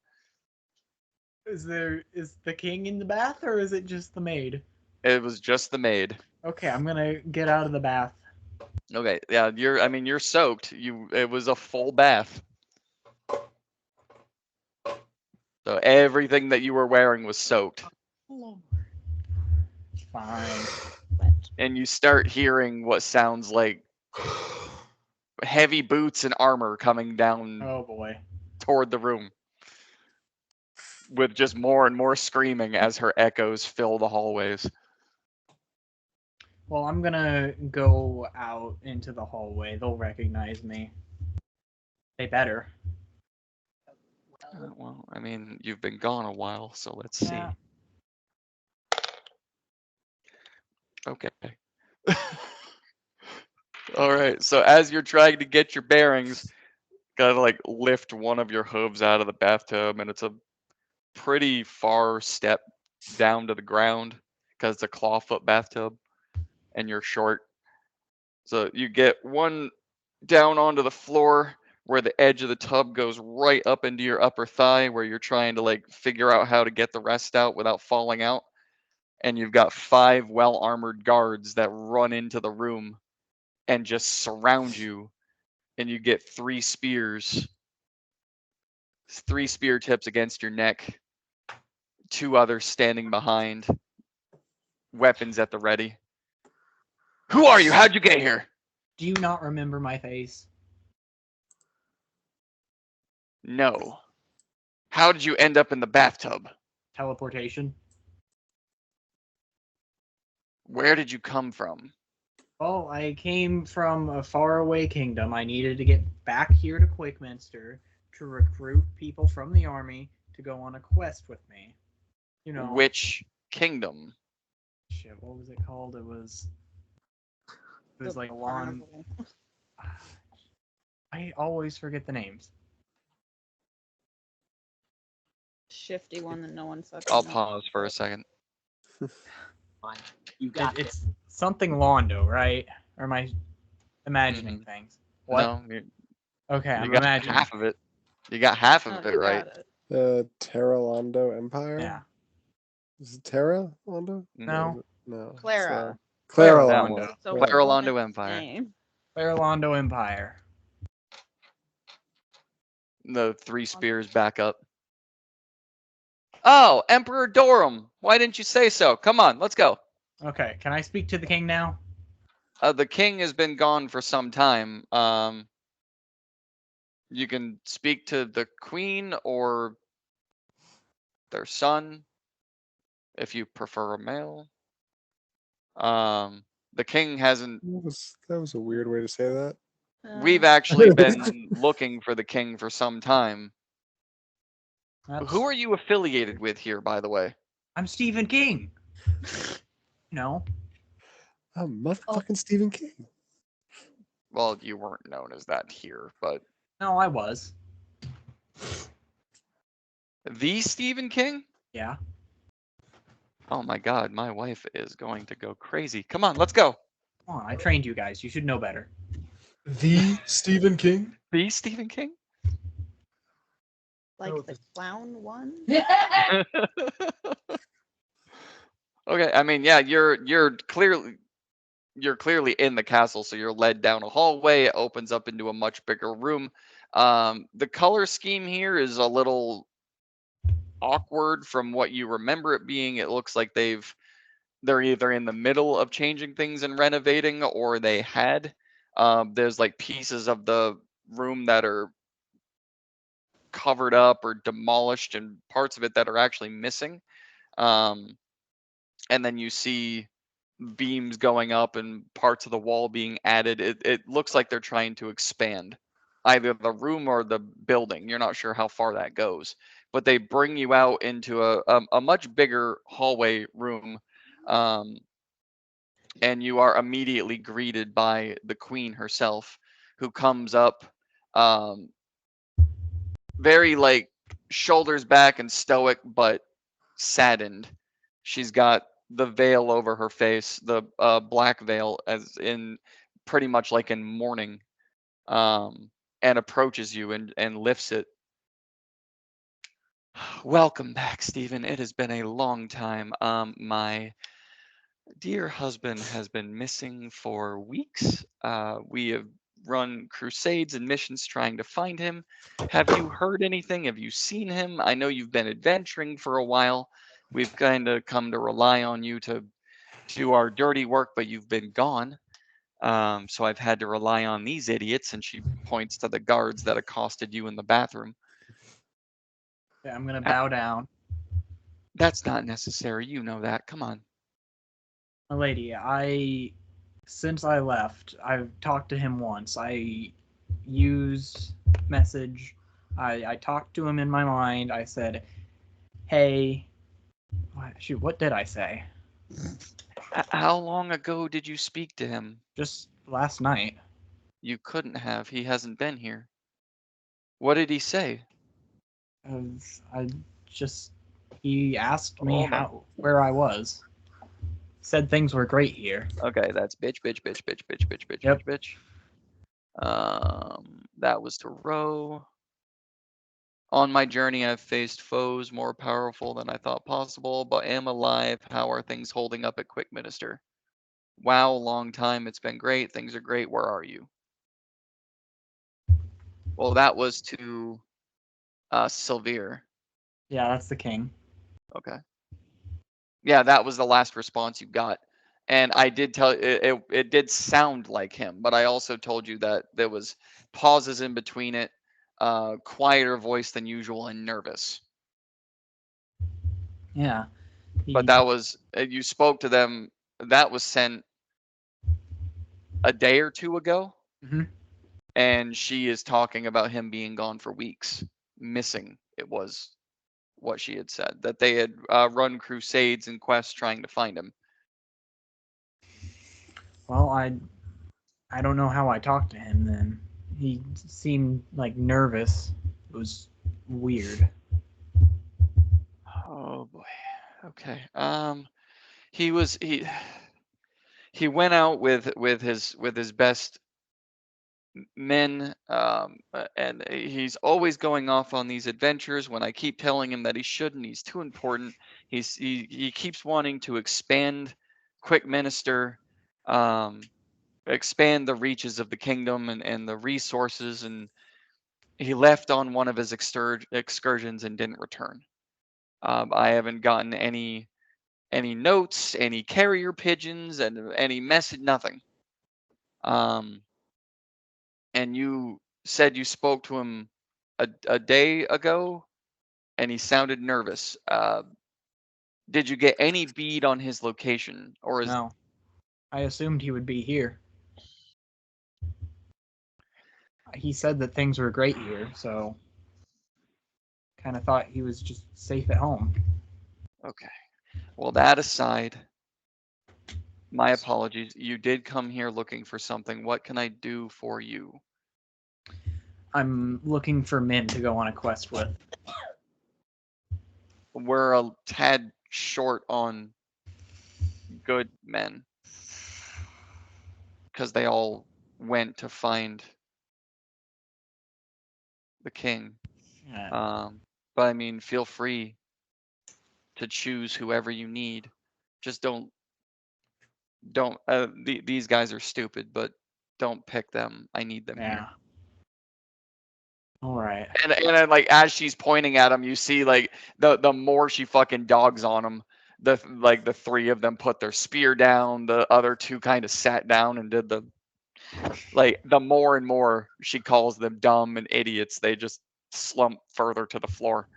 Is the king in the bath, or is it just the maid? It was just the maid. Okay, I'm gonna get out of the bath. Okay, yeah, you're soaked. It was a full bath. So everything that you were wearing was soaked. Fine. Wet. And you start hearing what sounds like heavy boots and armor coming down Oh boy. toward the room, with just more and more screaming as her echoes fill the hallways. Well, I'm gonna go out into the hallway. They'll recognize me. They better. Well, I mean, you've been gone a while, so let's see. Yeah. Okay. All right. So as you're trying to get your bearings, gotta like lift one of your hooves out of the bathtub, and it's a pretty far step down to the ground because it's a clawfoot bathtub, and you're short. So you get one down onto the floor where the edge of the tub goes right up into your upper thigh, where you're trying to like figure out how to get the rest out without falling out. And you've got 5 well-armored guards that run into the room and just surround you, and you get 3 spears. 3 spear tips against your neck. 2 others standing behind, weapons at the ready. Who are you? How'd you get here? Do you not remember my face? No. How did you end up in the bathtub? Teleportation. Where did you come from? Well, I came from a faraway kingdom. I needed to get back here to Quickminster to recruit people from the army to go on a quest with me. You know, Which kingdom? shit, what was it called? It was The like a long. carnival. I always forget the names. Shifty one that no one fucking I'll knows. pause for a second. Fine. You got it. It's something Londo, right? Or am I imagining things? What? No, you Okay, I'm got imagining. half of it. You got half Oh, of it you right. got it. The Terralondo Empire? Yeah. Is it Terralondo? No. No. it's, Clara. Claralondo. Claralondo. It's a Right. Claralondo woman's Empire. name. Claralondo Empire. The 3 spears back up. Oh, Emperor Dorum. Why didn't you say so? Come on, let's go. Okay, can I speak to the king now? The king has been gone for some time. You can speak to the queen or their son, if you prefer a male. The king hasn't. That was a weird way to say that. We've actually been looking for the king for some time. That's- Who are you affiliated with here, by the way? I'm Stephen King. No. I'm motherfucking Stephen King. Well, you weren't known as that here, but No, I was. the Stephen King? Yeah. Oh my god, my wife is going to go crazy. Come on, let's go. Come on, I trained you guys. You should know better. The Stephen King? The Stephen King? Like Oh, the clown one? Okay, I mean, yeah, you're clearly in the castle, so you're led down a hallway. It opens up into a much bigger room. The color scheme here is a little awkward from what you remember it being. It looks like they're either in the middle of changing things and renovating, or they had. There's like pieces of the room that are covered up or demolished, and parts of it that are actually missing. And then you see beams going up and parts of the wall being added. It looks like they're trying to expand either the room or the building. You're not sure how far that goes, but they bring you out into a much bigger hallway room, and you are immediately greeted by the queen herself, who comes up, very like shoulders back and stoic, but saddened. She's got the veil over her face, the black veil, as in pretty much like in mourning, and approaches you and lifts it. Welcome back, Stephen. It has been a long time. My dear husband has been missing for weeks. We have run crusades and missions trying to find him. Have you heard anything? Have you seen him? I know you've been adventuring for a while. We've kind of come to rely on you to do our dirty work, but you've been gone. So I've had to rely on these idiots. And she points to the guards that accosted you in the bathroom. Yeah, I'm gonna bow down. That's not necessary. You know that. Come on. My lady, since I left, I've talked to him once. I used message. I talked to him in my mind. I said, hey, what did I say? How long ago did you speak to him? Just last night. You couldn't have. He hasn't been here. What did he say? He asked me Hold on. where I was. Said things were great here. Okay, that's bitch. Yep. Bitch. That was to Row. On my journey, I've faced foes more powerful than I thought possible, but am alive. How are things holding up at Quick Minister? Wow, long time. It's been great. Things are great. Where are you? Well, that was to Sylvere. Yeah, that's the king. Okay. Yeah, that was the last response you got. And I did tell it did sound like him, but I also told you that there was pauses in between it, quieter voice than usual, and nervous. Yeah. But that was you spoke to them. That was sent a day or two ago, and she is talking about him being gone for weeks, missing. It was what she had said, that they had run crusades and quests trying to find him. Well, I don't know how I talked to him then. He seemed like nervous. It was weird. Oh boy. Okay. He went out with his best men, and he's always going off on these adventures when I keep telling him that he shouldn't. He's too important. He keeps wanting to expand Quick Minister, expand the reaches of the kingdom and the resources, and he left on one of his excursions and didn't return. I haven't gotten any notes, any carrier pigeons, and any message, nothing. And you said you spoke to him a day ago, and he sounded nervous. Did you get any bead on his location, or is No. I assumed he would be here. He said that things were great here, so kind of thought he was just safe at home. okay? Well, that aside, my apologies. You did come here looking for something. What can I do for you? I'm looking for men to go on a quest with. We're a tad short on good men because they all went to find the king. But I mean, feel free to choose whoever you need. Just don't. These guys are stupid, but don't pick them. I need them Yeah. here. All right. And then, like, as she's pointing at him, you see like the more she fucking dogs on him, the three of them put their spear down. The other two kind of sat down and did the more and more she calls them dumb and idiots, they just slump further to the floor.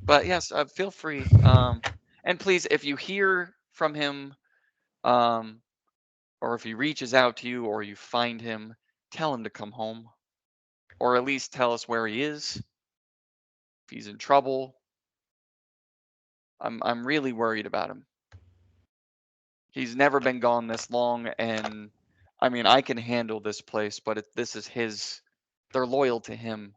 But yes, feel free. And please, if you hear from him, or if he reaches out to you or you find him, tell him to come home, or at least tell us where he is. If he's in trouble, I'm really worried about him. He's never been gone this long, and I mean, I can handle this place, but this is his. They're loyal to him.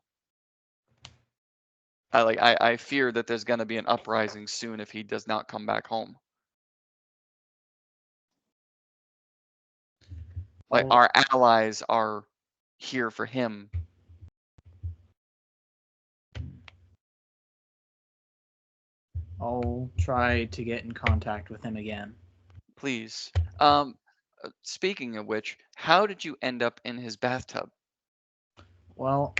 I fear that there's going to be an uprising soon if he does not come back home. Like, Well, our allies are here for him. I'll try to get in contact with him again. Please. Speaking of which, how did you end up in his bathtub? Well,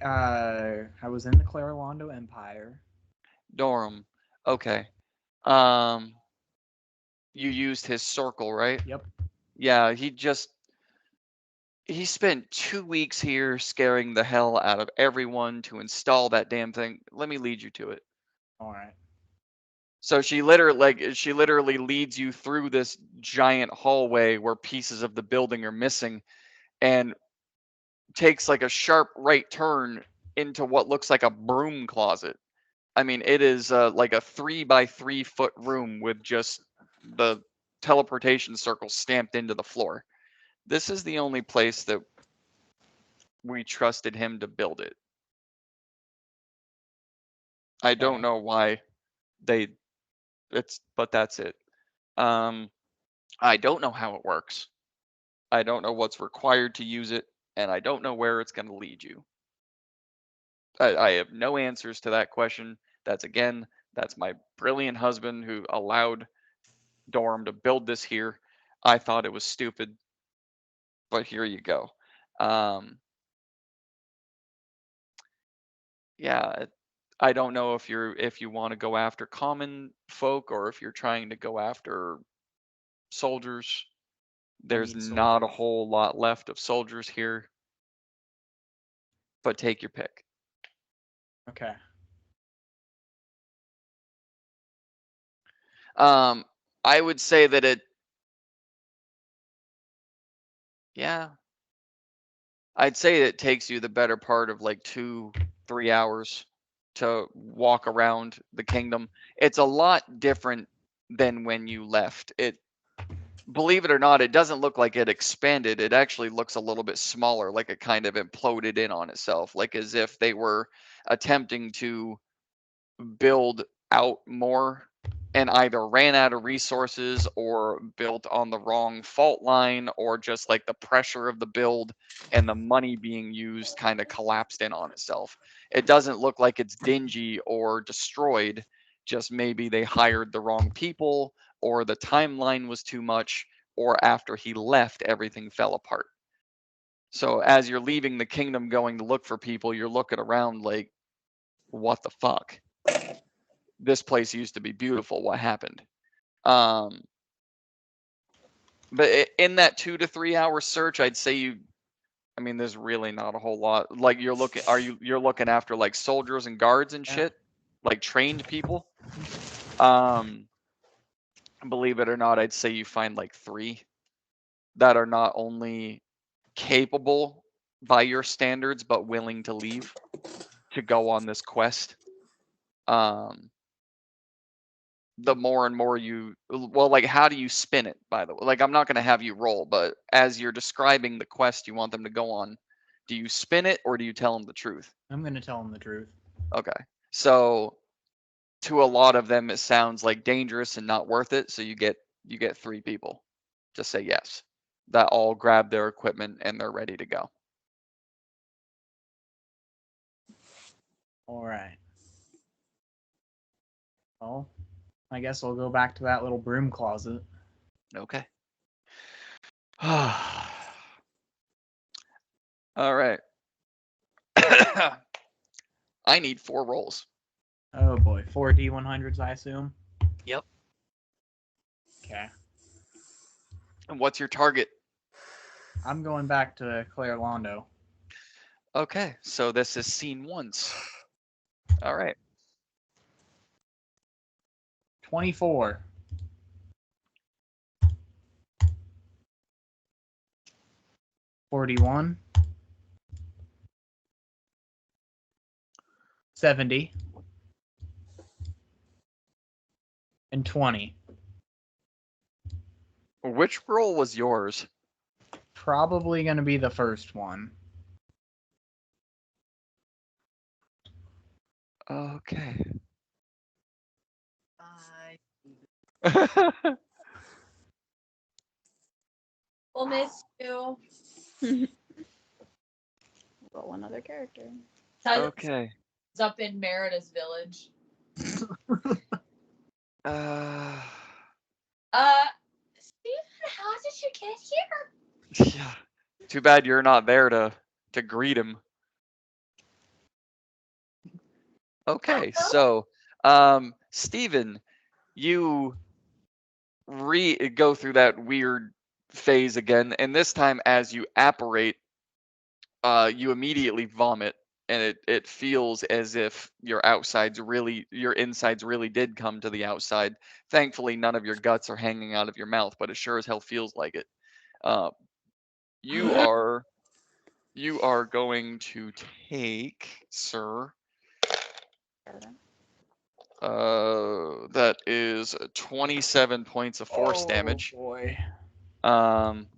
I was in the Clarilondo Empire. Dorum. Okay. You used his circle, right? Yep. Yeah, he spent 2 weeks here scaring the hell out of everyone to install that damn thing. Let me lead you to it. All right. So she literally leads you through this giant hallway where pieces of the building are missing, and takes like a sharp right turn into what looks like a broom closet. I mean, it is like a 3 by 3 foot room with just the teleportation circle stamped into the floor. This is the only place that we trusted him to build it. I don't Okay. know why but that's it. I don't know how it works. I don't know what's required to use it, and I don't know where it's going to lead you. I have no answers to that question. That's my brilliant husband who allowed Dorum to build this here. I thought it was stupid, but here you go. Yeah, I don't know if you want to go after common folk or if you're trying to go after soldiers. There's need not a soldiers. whole lot left of soldiers here, but take your pick. Okay. I would say that I'd say it takes you the better part of like 2-3 hours to walk around the kingdom. It's a lot different than when you left. Believe it or not, it doesn't look like it expanded. It actually looks a little bit smaller, like it kind of imploded in on itself, like as if they were attempting to build out more and either ran out of resources or built on the wrong fault line, or just like the pressure of the build and the money being used kind of collapsed in on itself. It doesn't look like it's dingy or destroyed, just maybe they hired the wrong people, or the timeline was too much, or after he left, everything fell apart. So as you're leaving the kingdom going to look for people, you're looking around like, what the fuck? This place used to be beautiful. What happened? But in that 2 to 3 hour search, I'd say I mean, there's really not a whole lot. Like you're looking after like soldiers and guards and Yeah. shit, like trained people. Believe it or not, I'd say you find like 3 that are not only capable by your standards, but willing to leave to go on this quest. The more and more like, how do you spin it, by the way? Like, I'm not going to have you roll, but as you're describing the quest you want them to go on, do you spin it or do you tell them the truth? I'm gonna tell him the truth. Okay. So to a lot of them, it sounds like dangerous and not worth it. So you get 3 people to say yes, that all grab their equipment and they're ready to go. All right. Well, I guess I'll go back to that little broom closet. Okay. All right. I need 4 rolls. Oh boy, 4 D100s, I assume. Yep. Okay. And what's your target? I'm going back to Claire Londo. Okay, so this is seen once. All right. 24. 41. 70. And 20. Which roll was yours? Probably going to be the first one. Okay. We'll miss you. Roll another character. Okay. It's up in Merida's village. Steven, how did you get here? Yeah. Too bad you're not there to greet him. Okay, so Steven, you go through that weird phase again, and this time as you apparate, you immediately vomit, and it feels as if your insides really did come to the outside. Thankfully, none of your guts are hanging out of your mouth, but it sure as hell feels like it. You are going to take, sir. That is 27 points of force damage. Boy.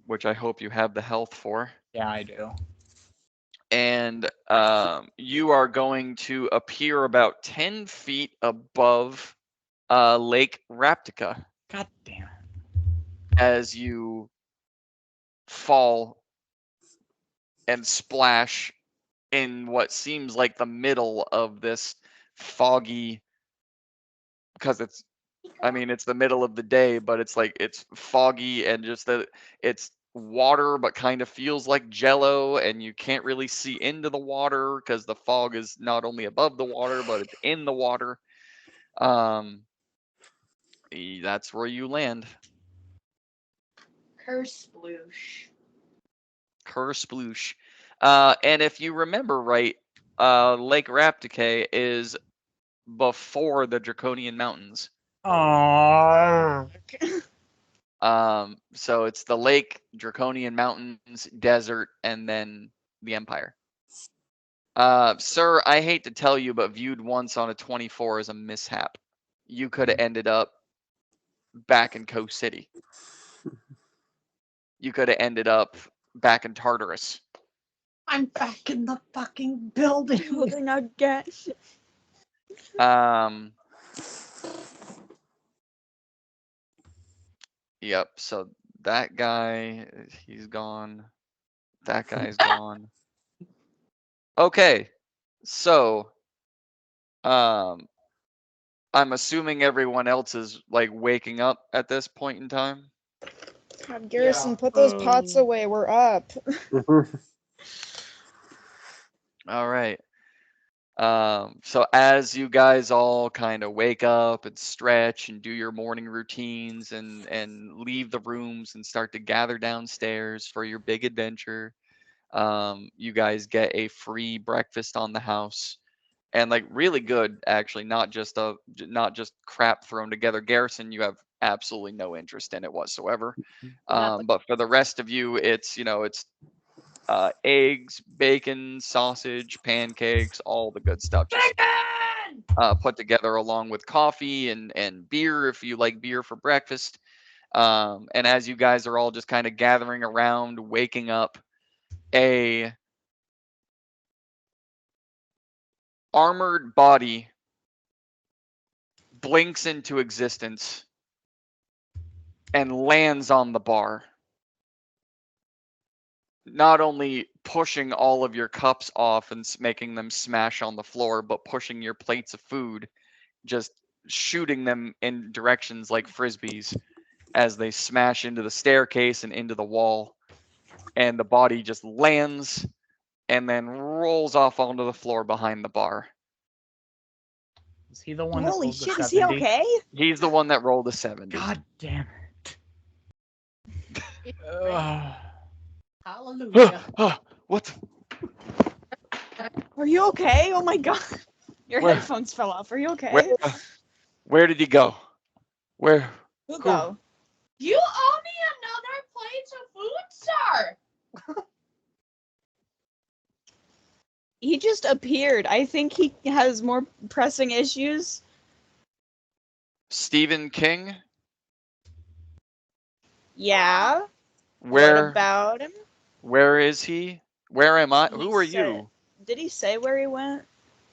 Which I hope you have the health for. Yeah, I do. And you are going to appear about 10 feet above Lake Raptica God damn it. as you fall and splash in what seems like the middle of this foggy, because it's the middle of the day, but it's foggy and just that it's water, but kind of feels like jello, and you can't really see into the water because the fog is not only above the water, but it's in the water. That's where you land. Kersploosh. Kersploosh. And if you remember right, Lake Raptica is before the Draconian Mountains. Aww. So it's the lake, Draconian Mountains, desert, and then the Empire. Sir, I hate to tell you, but viewed once on a 24 is a mishap. You could have ended up back in Coast City. You could have ended up back in Tartarus. I'm back in the fucking building. Building again. Yep. So that guy, he's gone. That guy's gone. Okay. So, I'm assuming everyone else is like waking up at this point in time. God, Garrison, Yeah. put those pots away. We're up. All right. So as you guys all kind of wake up and stretch and do your morning routines and leave the rooms and start to gather downstairs for your big adventure, you guys get a free breakfast on the house, and like really good actually, not just crap thrown together. Garrison, you have absolutely no interest in it whatsoever. But for the rest of you, it's it's eggs, bacon, sausage, pancakes, all the good stuff. Just put together along with coffee and beer if you like beer for breakfast. And as you guys are all just kind of gathering around, waking up, a armored body blinks into existence and lands on the bar, not only pushing all of your cups off and making them smash on the floor, but pushing your plates of food, just shooting them in directions like frisbees as they smash into the staircase and into the wall. And the body just lands and then rolls off onto the floor behind the bar. Is he the one Holy that shit, rolled the is he 70? okay? He's the one that rolled a 70. God damn it. Hallelujah. What? Are you okay? Oh my god. Your Where? headphones fell off. Are you okay? Where did he go? Where? Who go? You owe me another plate of food, sir. He just appeared. I think he has more pressing issues. Stephen King? Yeah. What Where? about him? Where is he? Where am I? He Who are said- you? Did he say where he went?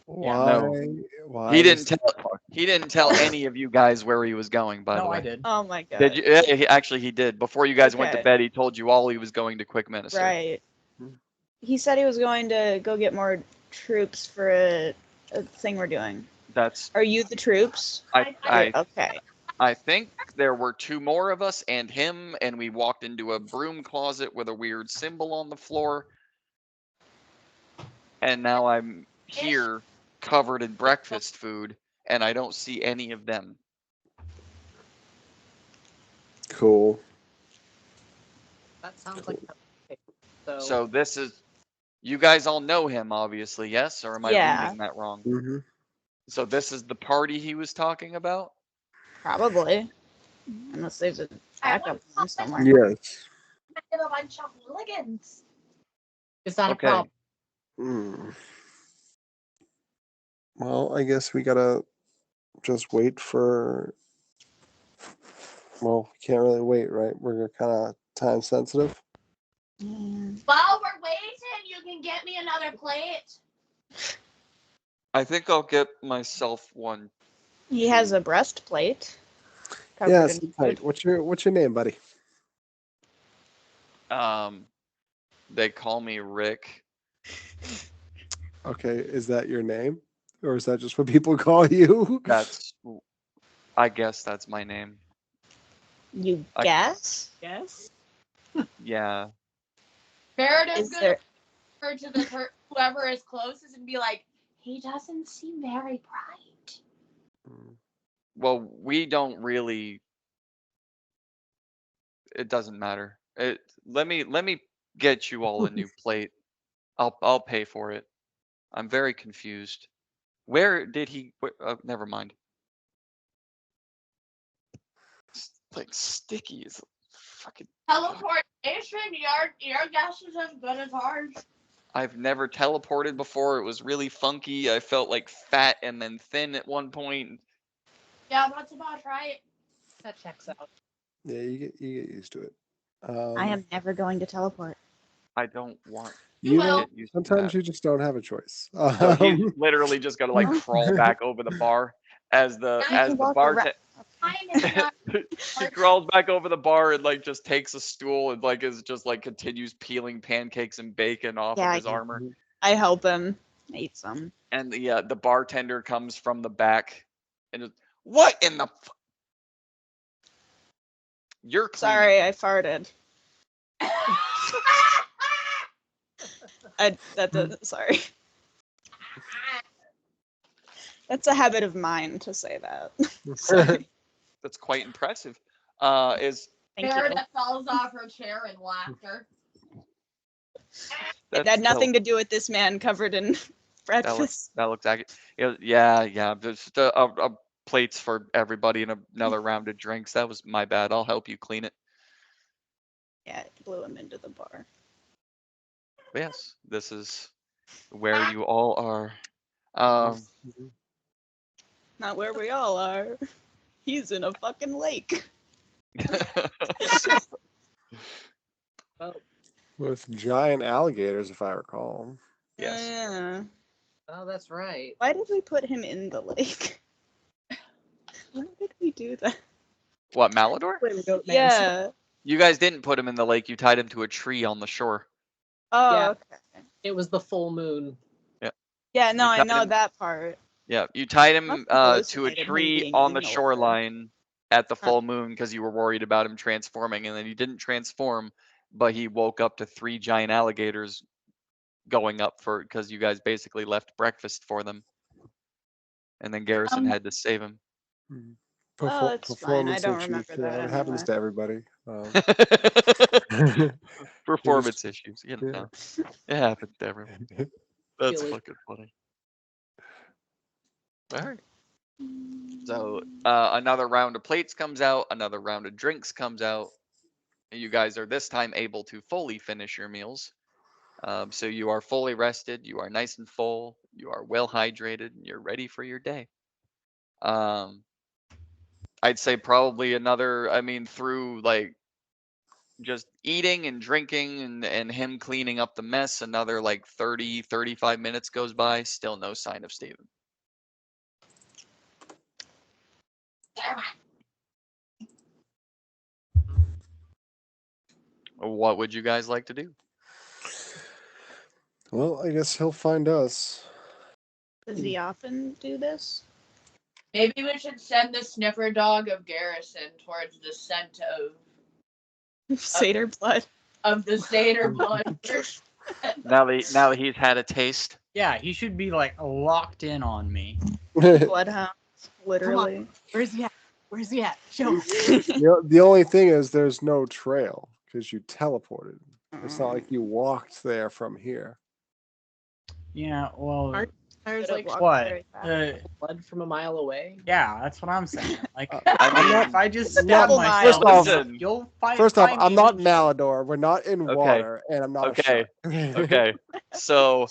Why? No. Why? He didn't was- tell. He didn't tell any of you guys where he was going. By the No, way, I did. Oh my god. Did you? Yeah, actually, he did. Before you guys went to Okay. bed, he told you all he was going to Quick Minister. Right. He said he was going to go get more troops for a thing we're doing. That's. Are you the troops? Okay. I think there were two more of us and him, and we walked into a broom closet with a weird symbol on the floor. And now I'm here covered in breakfast food, and I don't see any of them. Cool. That sounds like So this is. You guys all know him, obviously, yes? Or am I Yeah. reading that wrong? Mm-hmm. So this is the party he was talking about? Probably. Unless there's a backup plan somewhere. Yes. Get a bunch of hooligans. Is that Okay. a problem? Hmm. Well, I guess we gotta just wait for. Well, we can't really wait, right? We're kind of time sensitive. While we're waiting, you can get me another plate. I think I'll get myself one. He has a breastplate. covered Yeah, in sit food. tight. What's your name, buddy? They call me Rick. Okay, is that your name, or is that just what people call you? I guess that's my name. You I- guess? Yes. Yeah. Meredith's Is gonna there? refer to the whoever is closest and be like, he doesn't seem very bright. Well, we don't really. It doesn't matter. Let me get you all a new plate. I'll pay for it. I'm very confused. Where did he? Never mind. It's like sticky is fucking. Teleportation, your guess is as good as ours. I've never teleported before. It was really funky. I felt like fat and then thin at one point. Yeah, that's about right. That checks out. Yeah, you get used to it. I am never going to teleport. I don't want You will. know, to get used to sometimes that. you just don't have a choice. So he's literally just gonna like crawl back over the bar as the You can walk bartender. around. Mine is not. He crawls back over the bar and like just takes a stool and like is just like continues peeling pancakes and bacon off Yeah, of his armor. I help him. I eat some. And the bartender comes from the back and just, what in the you're cleaning. Sorry, I farted. That doesn't. Sorry. That's a habit of mine to say that. Sorry. That's quite impressive. Is Thank you. Meredith falls off her chair in laughter. It had nothing to do with this man covered in breakfast. That looks accurate. Yeah. Just a plates for everybody and another round of drinks. That was my bad. I'll help you clean it. Yeah, it blew him into the bar. But yes, this is where you all are. Not where we all are. He's in a fucking lake. With giant alligators, if I recall. Yes. Yeah. Oh, that's right. Why did we put him in the lake? Why did we do that? What, Malador? Yeah. You guys didn't put him in the lake. You tied him to a tree on the shore. Oh, Yeah. okay. It was the full moon. Yeah, no, You I tied know him- that part. Yeah, you tied him Must have to a hallucinated him tree being on in the the water. shoreline at the full moon because you were worried about him transforming, and then he didn't transform, but he woke up to 3 giant alligators going up for because you guys basically left breakfast for them, and then Garrison had to save him. Oh, it's fine. I Performance don't issues, remember you know, that it happens anyway. to everybody. Performance issues, yeah. it happens to everyone. That's Really? fucking funny. All right. So another round of plates comes out, another round of drinks comes out. You guys are this time able to fully finish your meals. So you are fully rested, you are nice and full, you are well hydrated, and you're ready for your day. I'd say probably through like just eating and drinking and him cleaning up the mess, another like 30, 35 minutes goes by, still no sign of Steven. What would you guys like to do? Well, I guess he'll find us. Does he often do this? Maybe we should send the sniffer dog of Garrison towards the scent Satyr blood. of the satyr blood. Now that he's had a taste. Yeah, he should be like locked in on me. Bloodhound. Literally. Where's he at? Where's he at? Show me. The only thing is there's no trail because you teleported. It's not like you walked there from here. Yeah, well, There's Could've like walked what? very fast. blood from a mile away. Yeah, that's what I'm saying. Like, I mean, if I just stab Double myself, First off- you'll find. First off, find I'm me not eventually. Malador. We're not in Okay. water, and I'm not Okay. a shark. Okay. So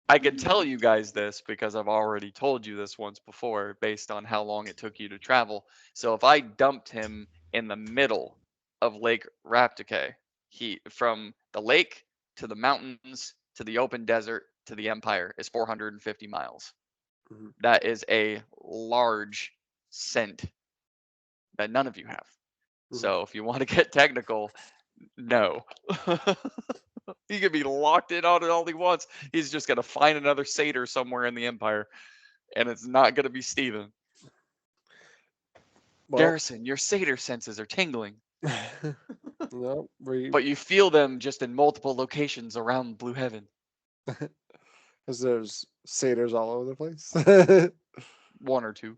I can tell you guys this because I've already told you this once before based on how long it took you to travel. So if I dumped him in the middle of Lake Raptike, from the lake to the mountains to the open desert to the Empire is 450 miles. Mhm. That is a large scent that none of you have. Mhm. So if you want to get technical, no. He could be locked in on it all he wants. He's just going to find another satyr somewhere in the Empire, and it's not going to be Steven. Well, Garrison, your satyr senses are tingling, no, but you feel them just in multiple locations around Blue Heaven. because there's satyrs all over the place. One or two.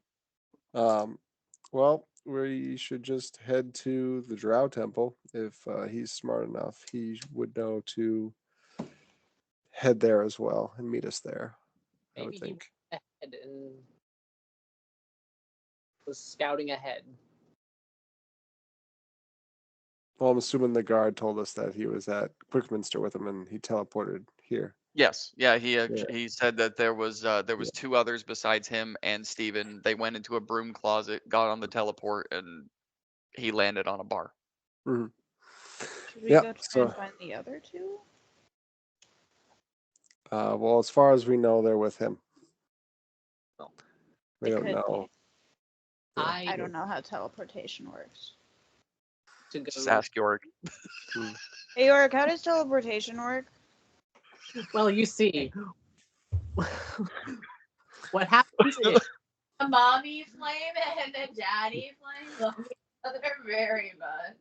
Well, we should just head to the Drow Temple. If he's smart enough, he would know to head there as well and meet us there. I would Maybe he think. went ahead and was scouting ahead. Well, I'm assuming the guard told us that he was at Quickminster with him and he teleported here. Yes, yeah. He said that there was 2 others besides him and Steven. They went into a broom closet, got on the teleport, and he landed on a bar. Should we Yep, go try so- and find the other two? Well, as far as we know, they're with him. We They don't could know. Yeah. I don't know how teleportation works. To go. Just ask Yorick. Hey, Yorick, how does teleportation work? Well, you see, what happens is A mommy flame and a daddy flame love each other very much.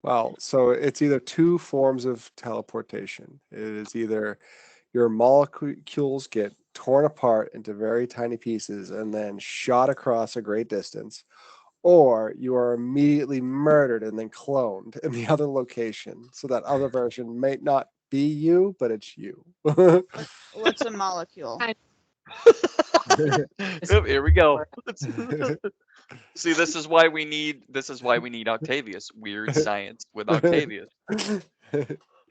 Well, so it's either two forms of teleportation. It is either your molecules get torn apart into very tiny pieces and then shot across a great distance, or you are immediately murdered and then cloned in the other location. So that other version may not be you, but it's you. What's a molecule? Yep, here we go. See, this is why we need Octavius. Weird science with Octavius.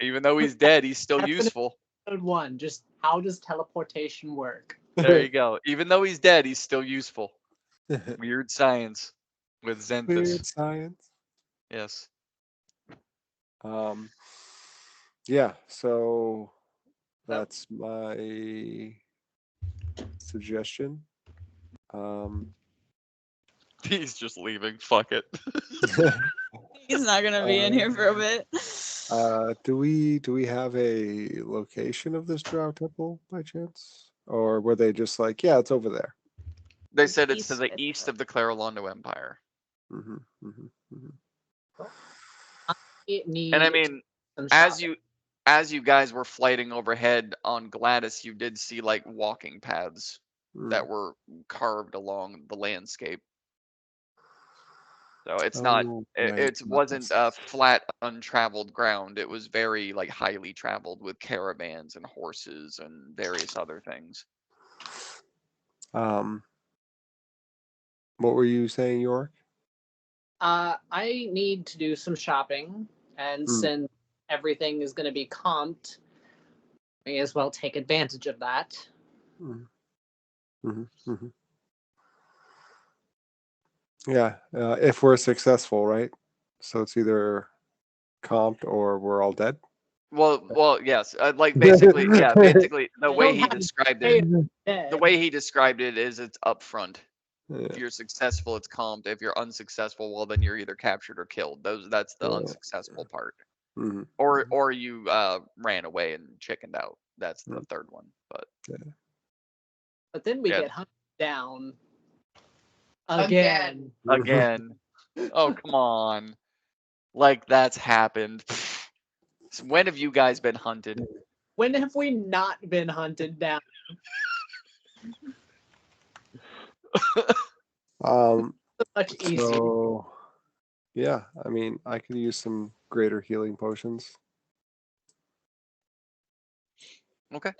Even though he's dead, he's still That's an- useful. episode 1. Just how does teleportation work? There you go. Even though he's dead, he's still useful. Weird science with Xanthus. Weird science. Yes. Yeah, so that's my suggestion. He's just leaving. Fuck it. He's not gonna be in here for a bit. Do we have a location of this drow temple by chance? Or were they just like, yeah, it's over there? They said it's to East the of east it. of the Clarolondo Empire. Mm-hmm, mm-hmm, mm-hmm. It needs And I mean, some as shopping. you guys were flighting overhead on Gladys, you did see like walking paths that were carved along the landscape. So it's not Oh, it, right, it wasn't a yes. flat untraveled ground. It was very like highly traveled with caravans and horses and various other things. What were you saying, York? I need to do some shopping, and since everything is going to be comped, may as well take advantage of that. Yeah, if we're successful, right? So it's either comped or we're all dead. Well, yes. Like basically the way don't he have to described pay it, Dead. the way he described it is it's upfront. Yeah. If you're successful, it's comped. If you're unsuccessful, well, then you're either captured or killed. That's the Yeah. unsuccessful part. Mhm. Or you ran away and chickened out. That's the third one. But But then we Yeah. get hunted down again. again, oh come on, like that's happened. So when have you guys been hunted? When have we not been hunted down? Much easier. So yeah, I mean, I could use some greater healing potions. Okay.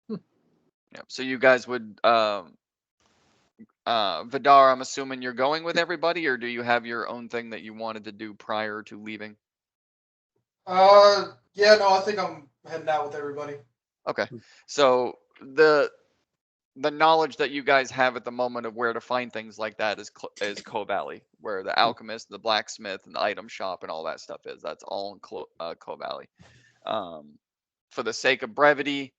Yeah. So you guys would Vidar, I'm assuming you're going with everybody, or do you have your own thing that you wanted to do prior to leaving? Yeah, no, I think I'm heading out with everybody. Okay. So the knowledge that you guys have at the moment of where to find things like that is Coe Valley, where the alchemist, the blacksmith, and the item shop and all that stuff is. That's all in Coe Valley. For the sake of brevity,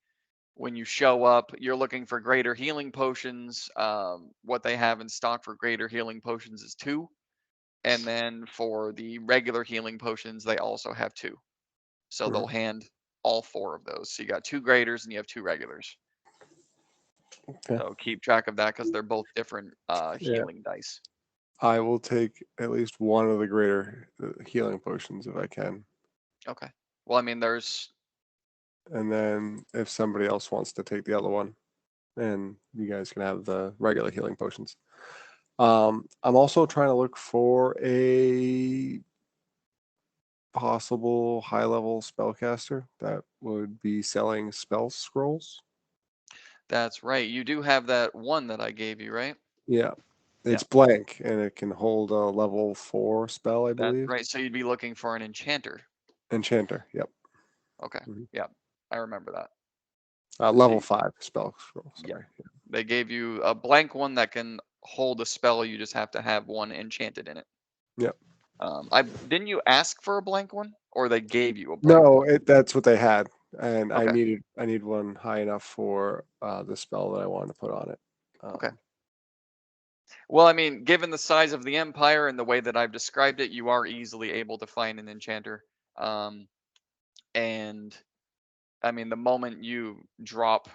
when you show up, you're looking for greater healing potions. What they have in stock for greater healing potions is 2. And then for the regular healing potions, they also have 2. So they'll hand all 4 of those. So you got 2 greaters and you have 2 regulars. Okay. So keep track of that because they're both different healing dice. I will take at least one of the greater healing potions if I can. Okay. Well, I mean, there's. And then if somebody else wants to take the other one, and you guys can have the regular healing potions. I'm also trying to look for a possible high-level spellcaster that would be selling spell scrolls. That's right. You do have that one that I gave you, right? Yeah. It's blank, and it can hold a level 4 spell, I That's believe. right. So you'd be looking for an enchanter. Enchanter, yep. Okay. Yeah, I remember that. Level 5 spell scroll. Sorry. Yeah. They gave you a blank one that can hold a spell. You just have to have one enchanted in it. Yep. Didn't you ask for a blank one, or they gave you a blank No, one? that's what they had, and Okay. I need one high enough for the spell that I wanted to put on it. Okay. Well, I mean, given the size of the empire and the way that I've described it, you are easily able to find an enchanter. And I mean, the moment you drop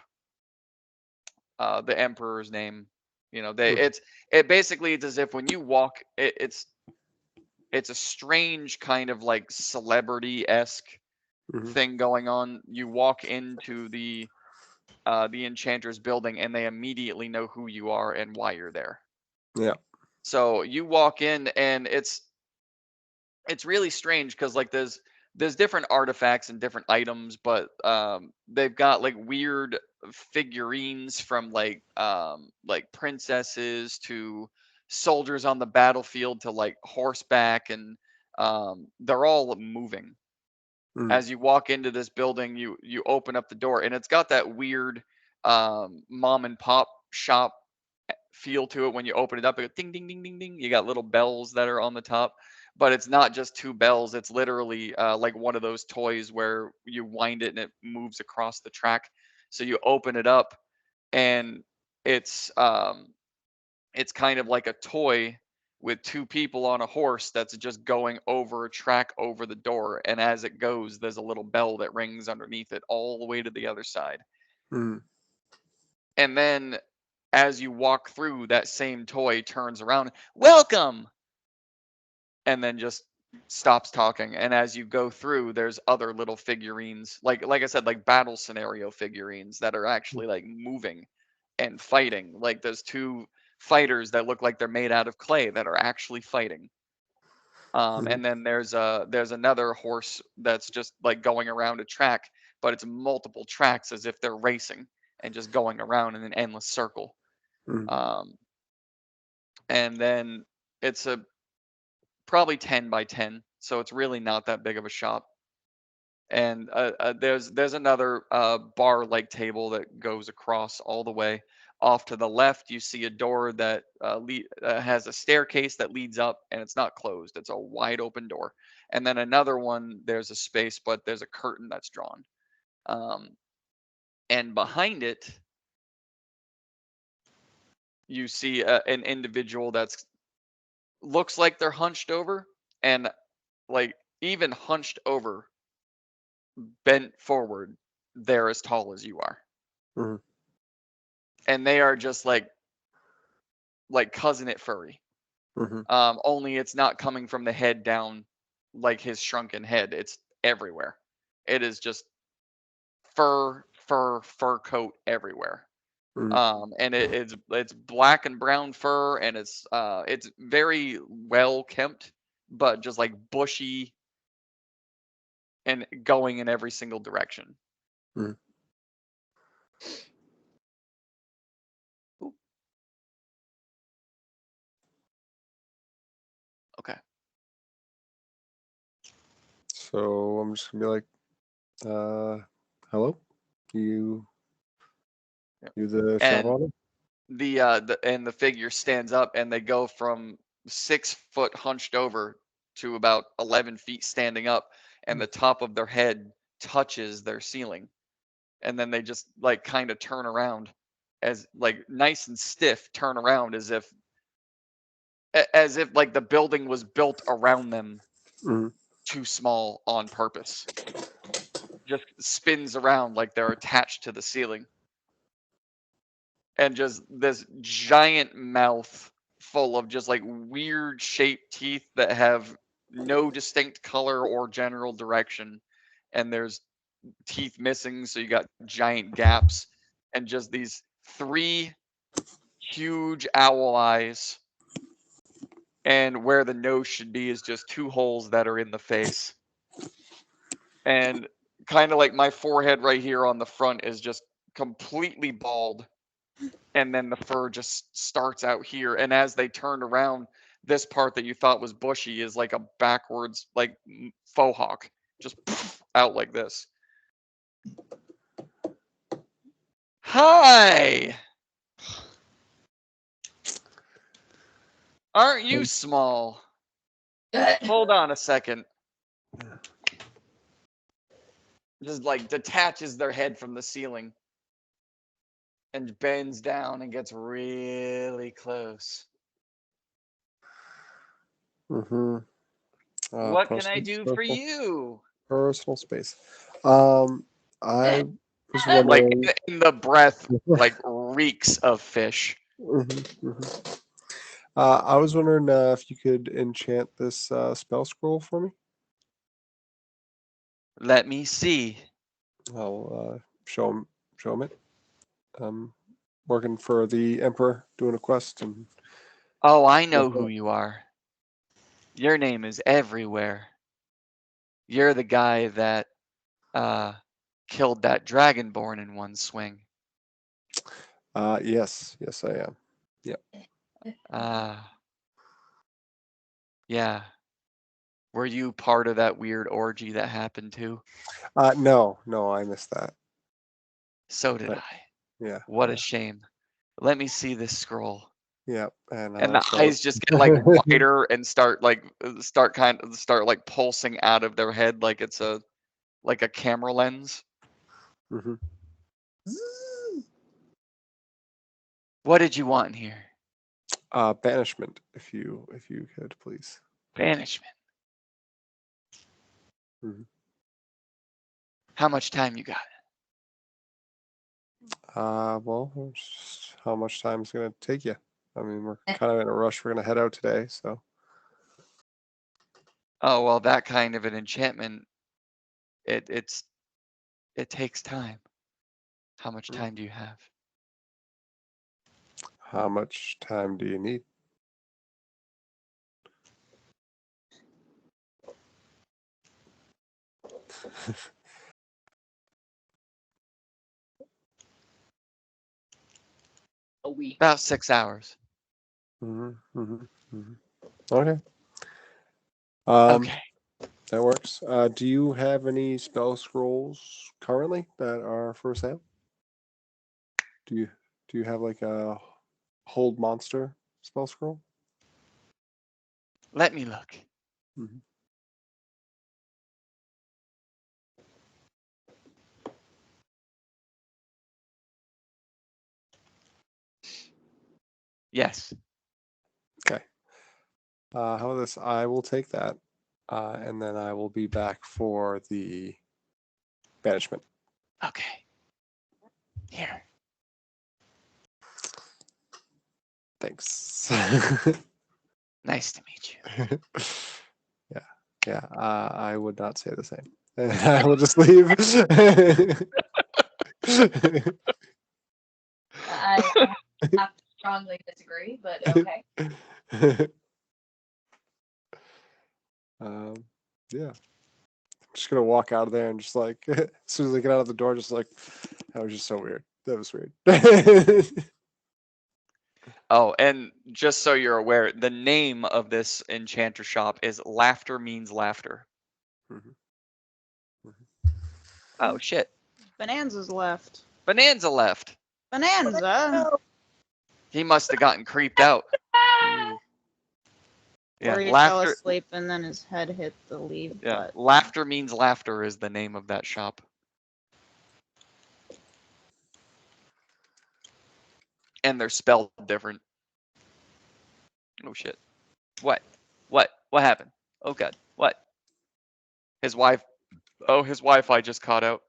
the emperor's name, it basically it's as if when you walk, it's a strange kind of like celebrity-esque thing going on. You walk into the enchanter's building and they immediately know who you are and why you're there. Yeah. So you walk in and it's really strange because like there's different artifacts and different items, but they've got like weird figurines from like princesses to soldiers on the battlefield to like horseback, and they're all moving. As you walk into this building, you open up the door and it's got that weird mom and pop shop feel to it. When you open it up, it goes ding ding ding ding ding. You got little bells that are on the top, but it's not just two bells. It's literally like one of those toys where you wind it and it moves across the track. So you open it up and it's kind of like a toy with two people on a horse that's just going over a track over the door, and as it goes there's a little bell that rings underneath it all the way to the other side. And then as you walk through, that same toy turns around, welcome, and then just stops talking. And as you go through, there's other little figurines, like I said, like battle scenario figurines that are actually like moving and fighting. Like there's two fighters that look like they're made out of clay that are actually fighting. And then there's another horse that's just like going around a track, but it's multiple tracks as if they're racing and just going around in an endless circle. And then it's a probably 10 by 10, so it's really not that big of a shop. And there's another bar like table that goes across all the way. Off to the left you see a door that has a staircase that leads up, and it's not closed, it's a wide open door. And then another one, there's a space but there's a curtain that's drawn, and behind it you see an individual that's looks like they're hunched over, and like even hunched over, bent forward, they're as tall as you are. And they are just like cousin it furry. Only it's not coming from the head down like his shrunken head. It's everywhere. It is just fur coat everywhere. And it's black and brown fur, and it's very well kempt, but just like bushy and going in every single direction. Okay. So I'm just gonna be like, hello? You the shop owner? The figure stands up, and they go from 6 foot hunched over to about 11 feet standing up, and the top of their head touches their ceiling. And then they just like kind of turn around, as like nice and stiff, turn around as if like the building was built around them too small on purpose. Just spins around like they're attached to the ceiling. And just this giant mouth full of just like weird shaped teeth that have no distinct color or general direction. And there's teeth missing, so you got giant gaps, and just these 3 huge owl eyes. And where the nose should be is just 2 holes that are in the face. And kind of like my forehead right here on the front is just completely bald. And then the fur just starts out here. And as they turn around, this part that you thought was bushy is like a backwards, like faux hawk, just out like this. Hi! Aren't you small? Hold on a second. Just like detaches their head from the ceiling and bends down and gets really close. Mm-hmm. What can I do for you? Personal space. I was Like wondering. in the breath, like reeks of fish. I was wondering if you could enchant this spell scroll for me. Let me see. I'll show him it. Working for the Emperor, doing a quest, and Oh, I know who you are. Your name is everywhere. You're the guy that killed that dragonborn in one swing. yes, I am. Yeah. Were you part of that weird orgy that happened too? No, I missed that. So did But- I. Yeah. What a shame. Let me see this scroll. Yeah, and And the so- eyes just get like wider and start pulsing out of their head like it's a camera lens. Mhm. What did you want in here? Banishment, if you could please. Banishment. Mhm. How much time you got? Well, just how much time is going to take you? I mean, we're kind of in a rush. We're going to head out today, so. Oh, well, that kind of an enchantment, it takes time. How much time do you have? How much time do you need? A week. About 6 hours. Okay. Okay. That works. Do you have any spell scrolls currently that are for sale? Do you have like a hold monster spell scroll? Let me look. Mhm. Yes. Okay. How about this? I will take that, and then I will be back for the banishment. Okay. Here. Thanks. Nice to meet you. Yeah. I would not say the same. I will just leave. I have to strongly disagree, but okay. Yeah. I'm just gonna walk out of there and just like as soon as I get out of the door, just like that was just so weird. That was weird. Oh, and just so you're aware, the name of this enchanter shop is Laughter Means Laughter. Mhm. Oh, shit. Bonanza's left. Bonanza left. Bonanza. He must have gotten creeped out. Yeah, Or he fell laughter. asleep and then his head hit the leaf. Yeah, But Laughter Means Laughter is the name of that shop. And they're spelled different. Oh shit. What? What happened? Oh god. What? His wife. Oh, his Wi-Fi just caught out.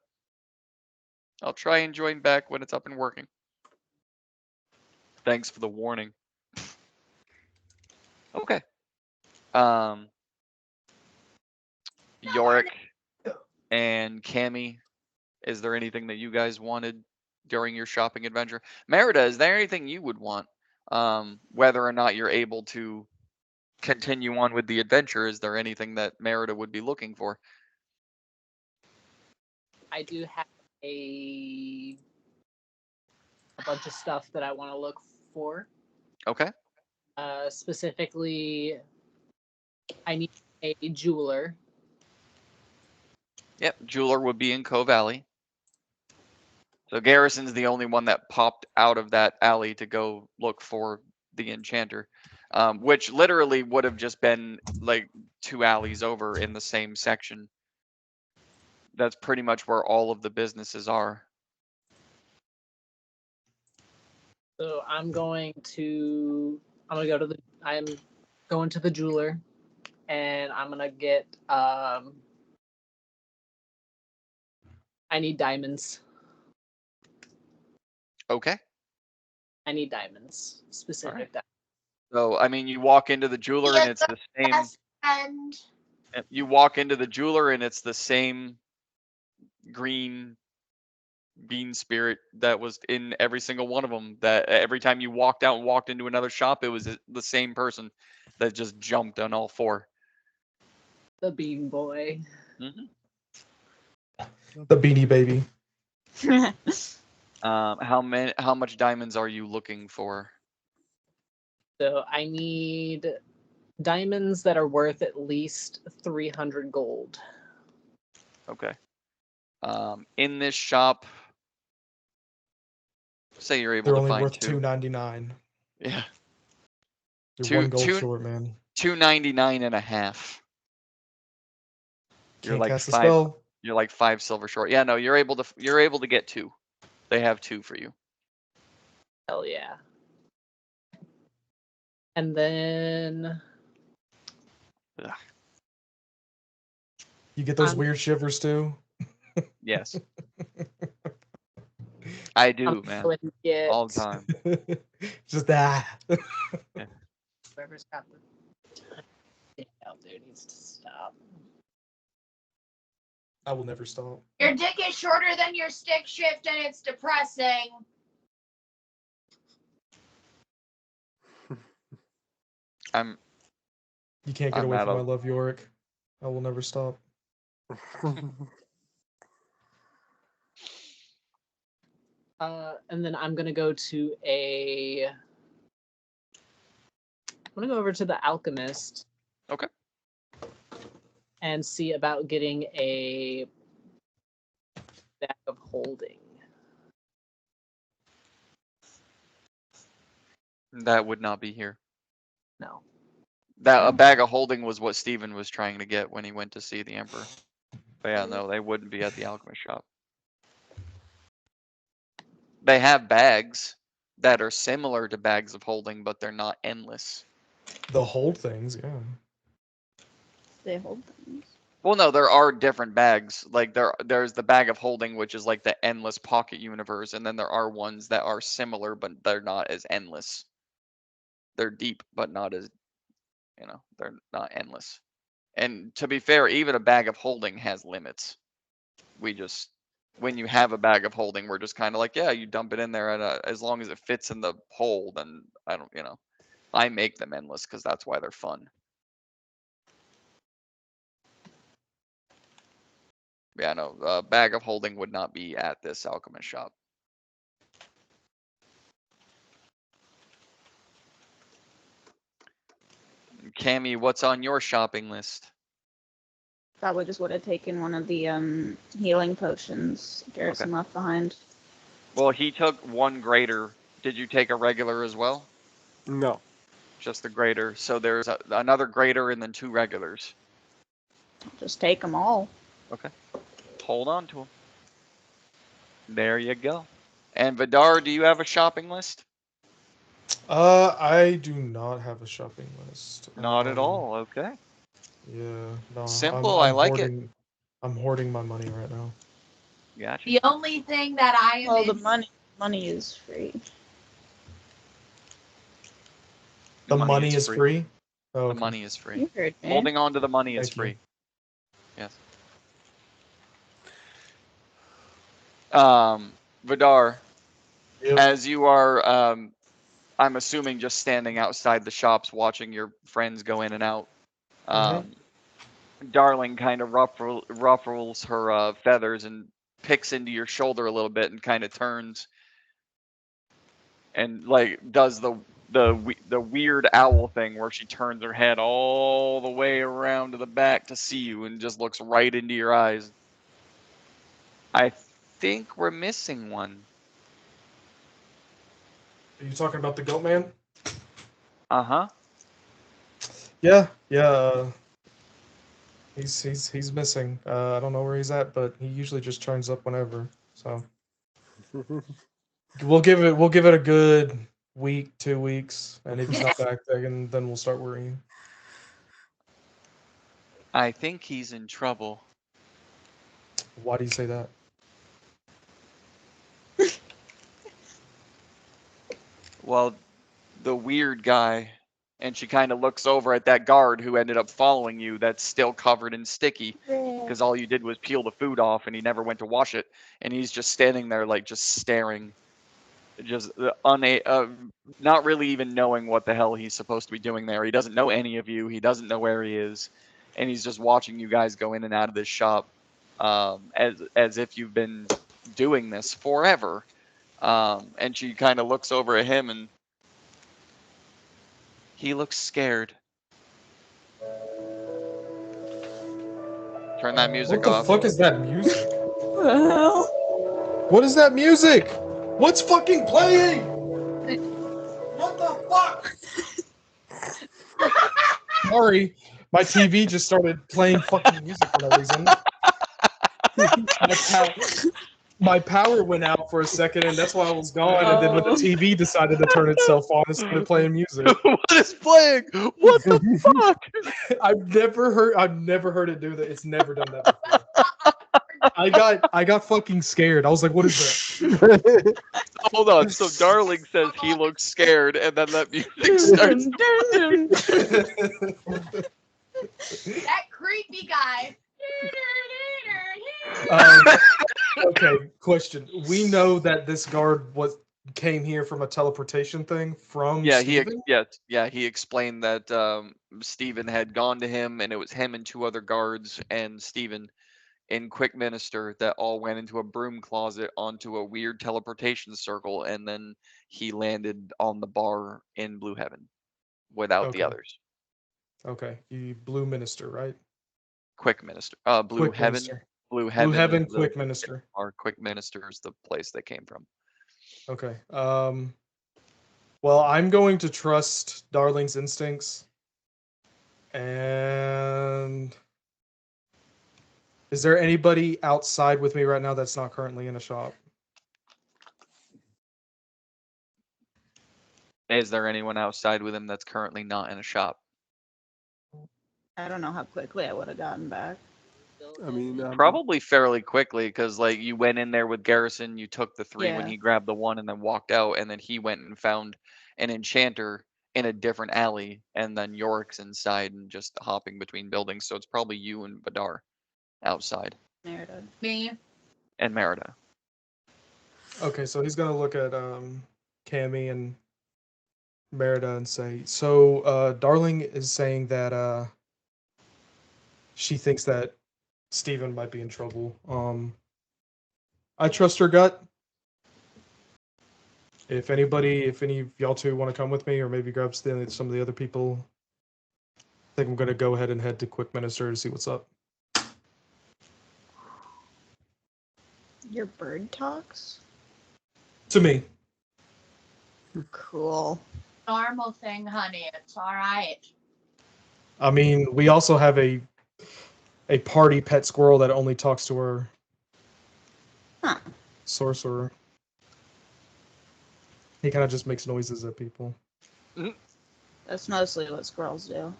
I'll try and join back when it's up and working. Thanks for the warning. Okay. Yorick and Cammy, is there anything that you guys wanted during your shopping adventure? Merida, is there anything you would want? Whether or not you're able to continue on with the adventure, is there anything that Merida would be looking for? I do have a bunch of stuff that I want to look for. Okay. Specifically, I need a jeweler. Yep, jeweler would be in Cove Valley. So Garrison's the only one that popped out of that alley to go look for the enchanter, which literally would have just been like 2 alleys over in the same section. That's pretty much where all of the businesses are. So I'm going to go to the jeweler. and I'm gonna get. I need diamonds. Okay. I need diamonds. Specific Alright. diamonds. So I mean, you walk into the jeweler and it's the same. Best friend. You walk into the jeweler and it's the same green bean spirit that was in every single one of them. That every time you walked out and walked into another shop, it was the same person that just jumped on all four. The Bean Boy. The Beanie Baby. How much diamonds are you looking for? So I need diamonds that are worth at least 300 gold. Okay. In this shop, say you're able They're to only find worth two. $2.99. Yeah, You're one gold two- short, man. 299 and a half. You're Can't like cast a five. spell. You're like 5 silver short. Yeah, no, you're able to get 2. They have 2 for you. Hell yeah. And then Ugh. You get those I'm- weird shivers too. Yes, I I'm do, gonna man, go ahead and get all the time. Just that. whoever's got the dick out there needs to stop. I will never stop. Your dick is shorter than your stick shift, and it's depressing. I'm You can't get I'm away out from my of- love, Yorick. I will never stop. And then I'm gonna go to over to the alchemist. Okay. And see about getting a bag of holding. that would not be here. No. That a bag of holding was what Steven was trying to get when he went to see the Emperor. But yeah, no, they wouldn't be at the alchemist shop. They have bags that are similar to bags of holding, but they're not endless. The hold things, yeah. They hold things. Well, no, there are different bags. Like there's the bag of holding, which is like the endless pocket universe, and then there are ones that are similar, but they're not as endless. They're deep, but not as, they're not endless. And to be fair, even a bag of holding has limits. When you have a bag of holding, we're just kind of like, yeah, you dump it in there, and as long as it fits in the hole, then I make them endless because that's why they're fun. Yeah, no, a bag of holding would not be at this alchemist shop. Cammy, what's on your shopping list? Probably just would have taken one of the healing potions Garrison left behind. Well, he took one greater. Did you take a regular as well? No. Just the greater. So there's another greater and then 2 regulars. Just take them all. Okay. Hold on to them. There you go. And Vidar, do you have a shopping list? I do not have a shopping list. Not at all. Okay. Yeah, no. Simple, I like it. I'm hoarding my money right now. Gotcha. The only thing that I am Well, the in- money is free. The money is free? Oh, The okay. money is free. You heard me. Holding on to the money is Thank you. free. Yes. Vidar, Yep. as you are, I'm assuming just standing outside the shops watching your friends go in and out. Darling kind of ruffles her feathers and picks into your shoulder a little bit and kind of turns and like does the weird owl thing where she turns her head all the way around to the back to see you and just looks right into your eyes. I think we're missing one. Are you talking about the goat man? Uh-huh. Yeah. He's missing. I don't know where he's at, but he usually just turns up whenever. So we'll give it a good week, 2 weeks, and if he's not back, then we'll start worrying. I think he's in trouble. Why do you say that? Well, the weird guy, and she kind of looks over at that guard who ended up following you that's still covered in sticky because all you did was peel the food off and he never went to wash it, and he's just standing there like just staring, just not really even knowing what the hell he's supposed to be doing there. He doesn't know any of you. He doesn't know where he is, and he's just watching you guys go in and out of this shop as if you've been doing this forever. And she kind of looks over at him and he looks scared. Turn that music What the off. fuck is that music? Well, What is that music? What's fucking playing? What the fuck? Sorry, my TV just started playing fucking music for no reason. My power went out for a second, and that's why I was gone. And then when the TV decided to turn itself on, it started playing music. What is playing? What the fuck? I've never heard it do that. It's never done that before. I got fucking scared. I was like, what is that? Hold on. So Darling says he looks scared, and then that music starts. That creepy guy. Okay, question. We know that this guard came here from a teleportation thing from Steven? He explained that Steven had gone to him, and it was him and 2 other guards and Steven in Quick Minister that all went into a broom closet onto a weird teleportation circle, and then he landed on the bar in Blue Heaven without the Okay. others. Okay, you Blue Minister, right? Quick Minister. Blue Quick Heaven. Minister. Blue Heaven. Blue Heaven, is the- Quick Minister. Our Quick Minister is the place they came from. Okay. Well, I'm going to trust Darling's instincts. And is there anybody outside with me right now that's not currently in a shop? Is there anyone outside with him that's currently not in a shop? I don't know how quickly I would have gotten back. I mean, Probably fairly quickly, because like you went in there with Garrison, you took the 3 when Yeah. he grabbed the 1 and then walked out, and then he went and found an enchanter in a different alley, and then Yorick's inside and just hopping between buildings. So it's probably you and Vidar outside, Merida. Me. and Merida. Okay, so he's gonna look at Cammy and Merida and say, so Darling is saying that she thinks that Steven might be in trouble. I trust her gut. If any of y'all two want to come with me, or maybe grab some of the other people, I think I'm gonna go ahead and head to Quick Minister to see what's up. Your bird talks? To me. Cool. Normal thing, honey. It's all right. I mean, we also have a party pet squirrel that only talks to her Huh. sorcerer. He kind of just makes noises at people. That's mostly what squirrels do.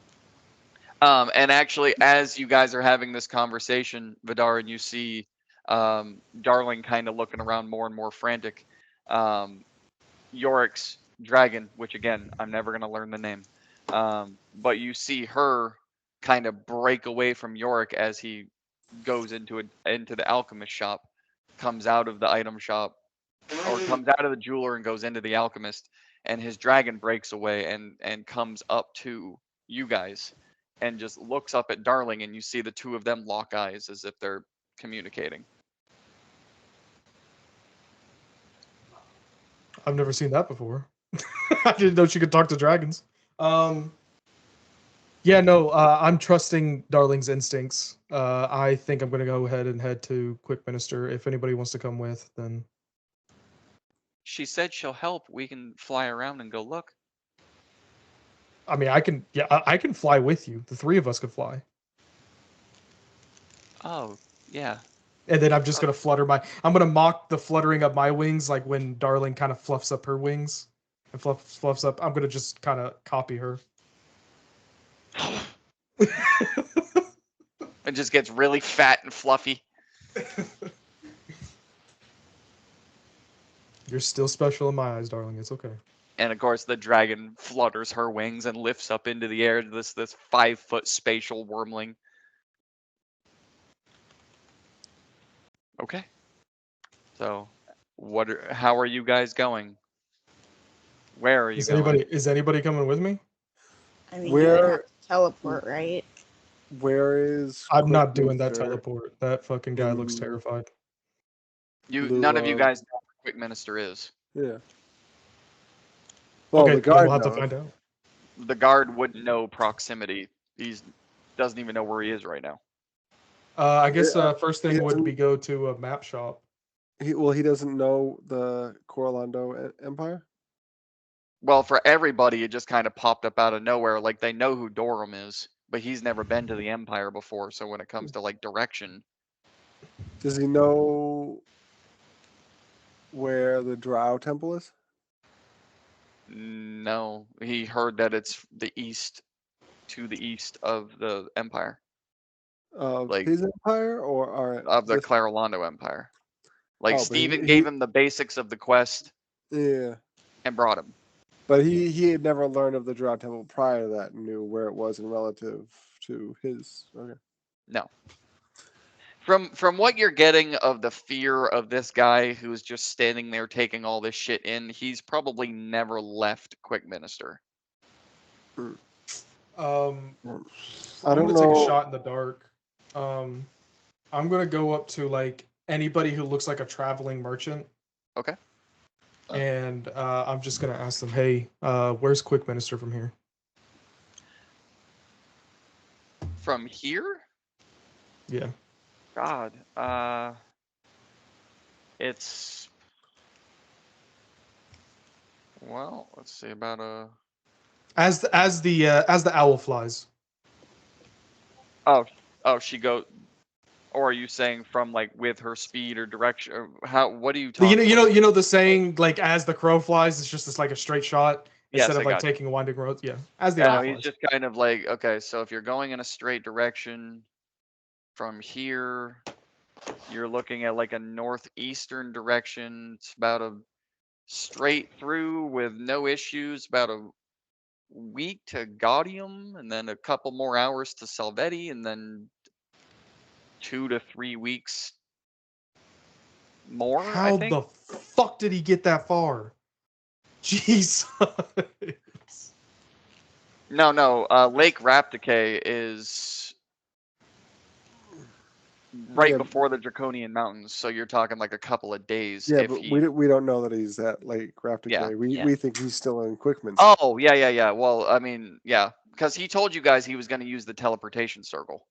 And actually, as you guys are having this conversation, Vidar, and you see Darling kind of looking around more and more frantic. Yorick's dragon, which again, I'm never going to learn the name. But you see her kind of break away from Yorick as he goes into the alchemist shop, comes out of the item shop, or comes out of the jeweler and goes into the alchemist, and his dragon breaks away and comes up to you guys and just looks up at Darling, and you see the 2 of them lock eyes as if they're communicating. I've never seen that before. I didn't know she could talk to dragons. Yeah, no, I'm trusting Darling's instincts. I think I'm going to go ahead and head to Quick Minister. If anybody wants to come with, then... She said she'll help. We can fly around and go look. I mean, I can fly with you. The 3 of us could fly. Oh, yeah. And then I'm just going to I'm going to mock the fluttering of my wings, like when Darling kind of fluffs up her wings. And fluffs up, I'm going to just kind of copy her. and just gets really fat and fluffy. You're still special in my eyes, darling. It's okay. And of course, the dragon flutters her wings and lifts up into the air. This 5-foot spatial wormling. Okay. So, how are you guys going? Where are you going? Is anybody coming with me? I mean, you would Where- have to teleport, right? Where is? I'm not doing that Quickminster? teleport. That fucking guy looks Mm. terrified. None of you Lou, guys know where Quick Minister is. Yeah. Well, Okay, the then guard we'll have to knows. find out. The guard wouldn't know proximity. Doesn't even know where he is right now. I guess first thing he would doesn't- be go to a map shop. He doesn't know the Coralando Empire. Well, for everybody, it just kind of popped up out of nowhere. Like they know who Dorum is, but he's never been to the Empire before. So when it comes to like direction, Does he know where the Drow Temple is? no, he heard that it's to the east of the Empire, Of Like- his empire or of the this- Clarolando Empire. Like Oh, but Steven he- gave him the basics of the quest Yeah, and brought him. but he had never learned of the Drow Temple prior to that and knew where it was in relative to his. Okay. No. From what you're getting of the fear of this guy who's just standing there taking all this shit in, he's probably never left Quick Minister. I'm I don't gonna take a know. shot in the dark. I'm gonna go up to like anybody who looks like a traveling merchant. Okay. And I'm just gonna ask them, hey, where's Quick Minister from here? From here? Yeah. God. It's well, let's see about a As the owl flies. oh, she go or are you saying from like with her speed or direction or how what are you talking You know the saying like as the crow flies, it's just like a straight shot Yes, instead I of like got you. taking a winding road. Yeah. As the Yeah, owl no, flies. he's just kind of like, okay, so if you're going in a straight direction from here, you're looking at like a northeastern direction. It's about a straight through with no issues, about a week to Gaudium, and then a couple more hours to Salvetti, and then 2 to 3 weeks more, I How think. the fuck did he get that far? Jesus. No, Lake Raptike is right Yeah, before the Draconian Mountains, so you're talking like a couple of days. Yeah, if but he... we don't know that he's at Lake Raptike. Yeah, We think he's still in Quickminster. Oh, yeah. Well, I mean, yeah, because he told you guys he was going to use the teleportation circle.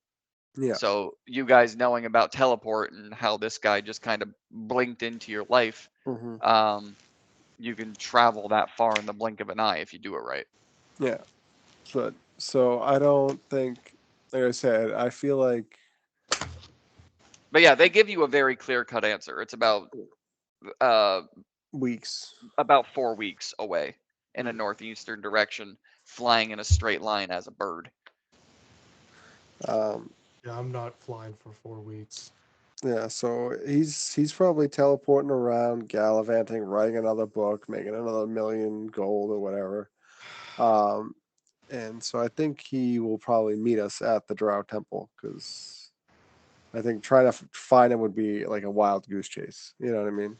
Yeah. So you guys knowing about teleport and how this guy just kind of blinked into your life, hmm you can travel that far in the blink of an eye if you do it right. Yeah. But so I don't think, like I said, I feel like But yeah, they give you a very clear-cut answer. It's about weeks. 4 weeks away in a northeastern direction, flying in a straight line as a bird. Um, Yeah, I'm not flying for 4 weeks. yeah, so he's probably teleporting around, gallivanting, writing another book, making another million gold or whatever. And so I think he will probably meet us at the Drow Temple because I think trying to find him would be like a wild goose chase. You know what I mean?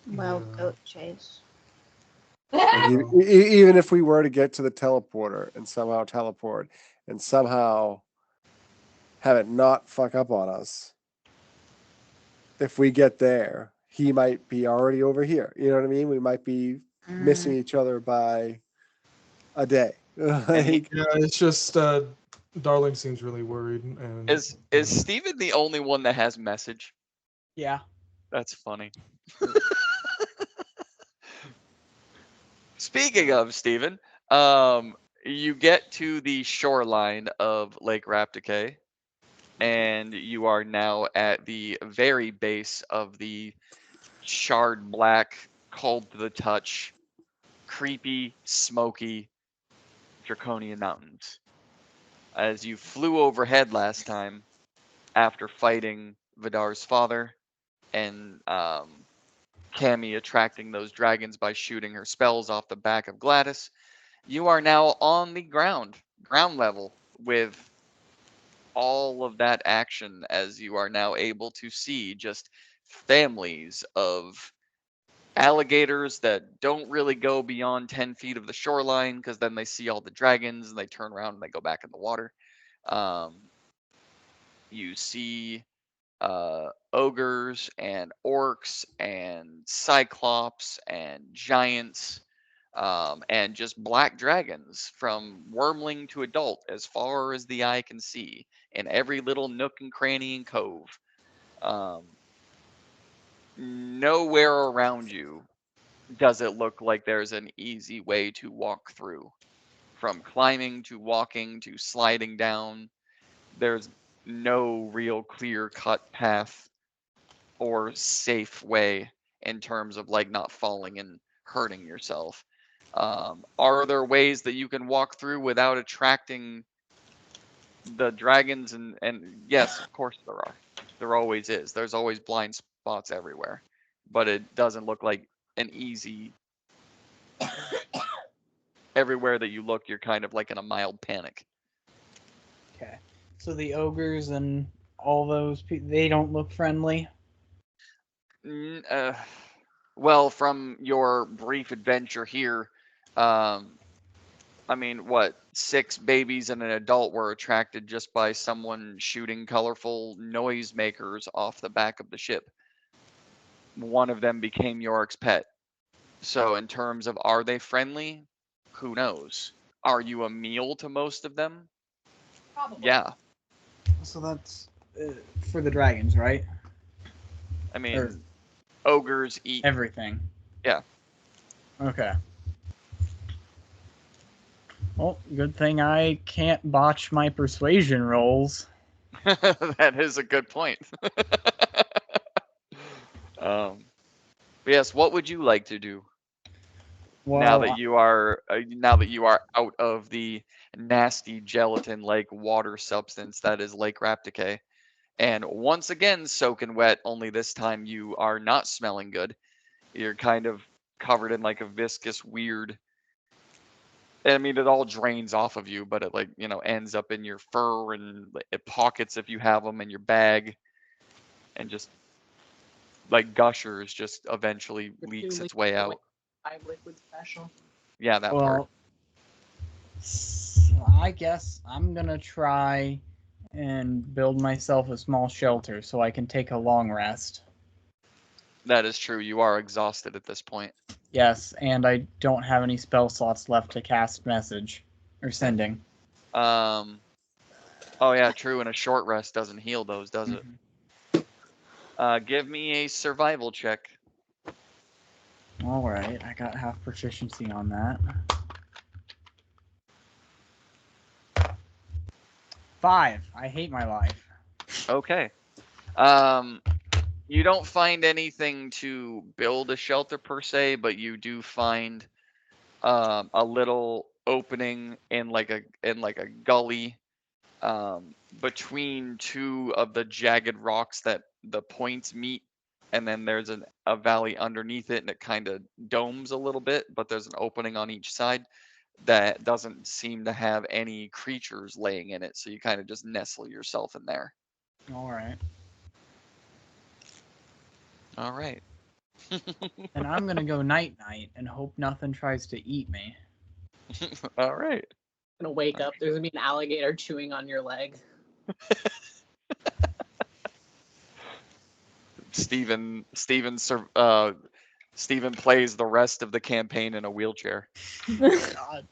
Wild Yeah. goat chase. Like, even if we were to get to the teleporter and somehow teleport and somehow have it not fuck up on us, if we get there, he might be already over here. You know what I mean? We might be missing each other by a day. Like, Yeah, it's just Darling seems really worried and Is Steven the only one that has message? Yeah. That's funny. Speaking of Steven, you get to the shoreline of Lake Raptike, and you are now at the very base of the charred black, cold to the touch, creepy, smoky Draconian Mountains. As you flew overhead last time, after fighting Vidar's father and Cammy attracting those dragons by shooting her spells off the back of Gladys, you are now on the ground level with all of that action, as you are now able to see just families of alligators that don't really go beyond 10 feet of the shoreline, because then they see all the dragons and they turn around and they go back in the water. You see ogres and orcs and cyclops and giants, and just black dragons from wormling to adult as far as the eye can see in every little nook and cranny and cove. Nowhere around you does it look like there's an easy way to walk through. From climbing to walking to sliding down, there's no real clear-cut path or safe way in terms of like not falling and hurting yourself. Are there ways that you can walk through without attracting the dragons? And yes, of course there are. There always is. There's always blind spots everywhere, but it doesn't look like an easy. Everywhere that you look, you're kind of like in a mild panic. Okay. So the ogres and all those people, they don't look friendly? Well, from your brief adventure here, I mean, what, 6 babies and an adult were attracted just by someone shooting colorful noisemakers off the back of the ship. One of them became Yorick's pet. So in terms of are they friendly, who knows? Are you a meal to most of them? Probably. Yeah. So that's for the dragons, right? I mean, Or ogres eat everything. Yeah. Okay. Well, good thing I can't botch my persuasion rolls. That is a good point. But yes, what would you like to do Well, now that you are out of the nasty gelatin-like water substance that is Lake Rapticay, and once again soaking wet? Only this time you are not smelling good. You're kind of covered in like a viscous, weird. I mean, it all drains off of you, but it like ends up in your fur and pockets if you have them in your bag, and just like gushers just eventually leaks its way out. Liquid special. Yeah, that part. I guess I'm gonna try and build myself a small shelter so I can take a long rest. That is true. You are exhausted at this point. Yes, and I don't have any spell slots left to cast message or sending. Oh yeah, true. And a short rest doesn't heal those, does it? Give me a survival check. All right, I got half proficiency on that. 5. I hate my life. Okay. You don't find anything to build a shelter per se, but you do find a little opening in like a gully between 2 of the jagged rocks that the points meet, and then there's a valley underneath it, and it kind of domes a little bit, but there's an opening on each side that doesn't seem to have any creatures laying in it, so you kind of just nestle yourself in there. All right. All right. And I'm gonna go night-night and hope nothing tries to eat me. All right. Gonna wake up. There's gonna be an alligator chewing on your leg. Steven plays the rest of the campaign in a wheelchair. God.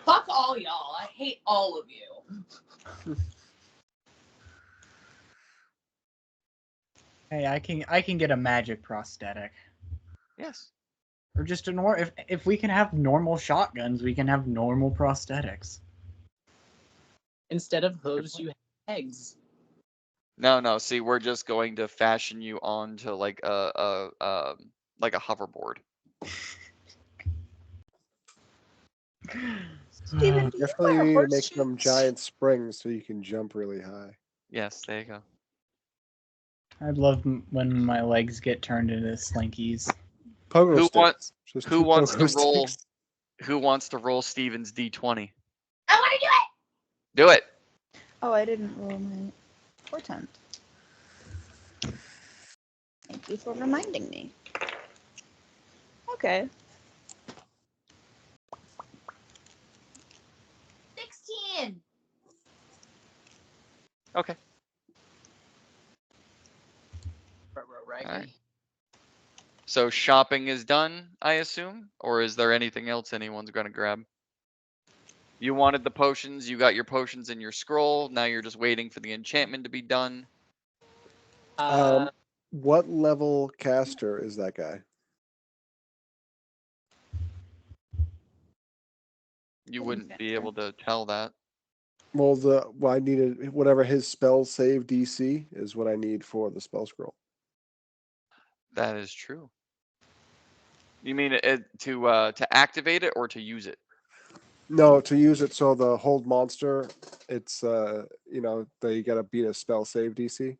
Fuck all y'all. I hate all of you. Hey, I can get a magic prosthetic. Yes. Or just if we can have normal shotguns, we can have normal prosthetics. Instead of hooves, you have eggs. No. See, we're just going to fashion you onto like a hoverboard. Steven, do you Definitely wear need to make horseshoes? them giant springs so you can jump really high. Yes, there you go. I'd love when my legs get turned into slinkies. Pogo Who sticks. wants- Just who 2 wants to pogo roll? sticks. Who wants to roll Steven's D20? I want to do it. Do it. Oh, I didn't roll my portent. Thank you for reminding me. Okay. 16. Okay. Right. Alright. So shopping is done, I assume? Or is there anything else anyone's going to grab? You wanted the potions, you got your potions in your scroll, now you're just waiting for the enchantment to be done. What level caster is that guy? You wouldn't be able to tell that. Well, I needed whatever his spell save DC is what I need for the spell scroll. That is true. You mean it to activate it or to use it? No, to use it so the hold monster, it's they gotta beat a spell save DC.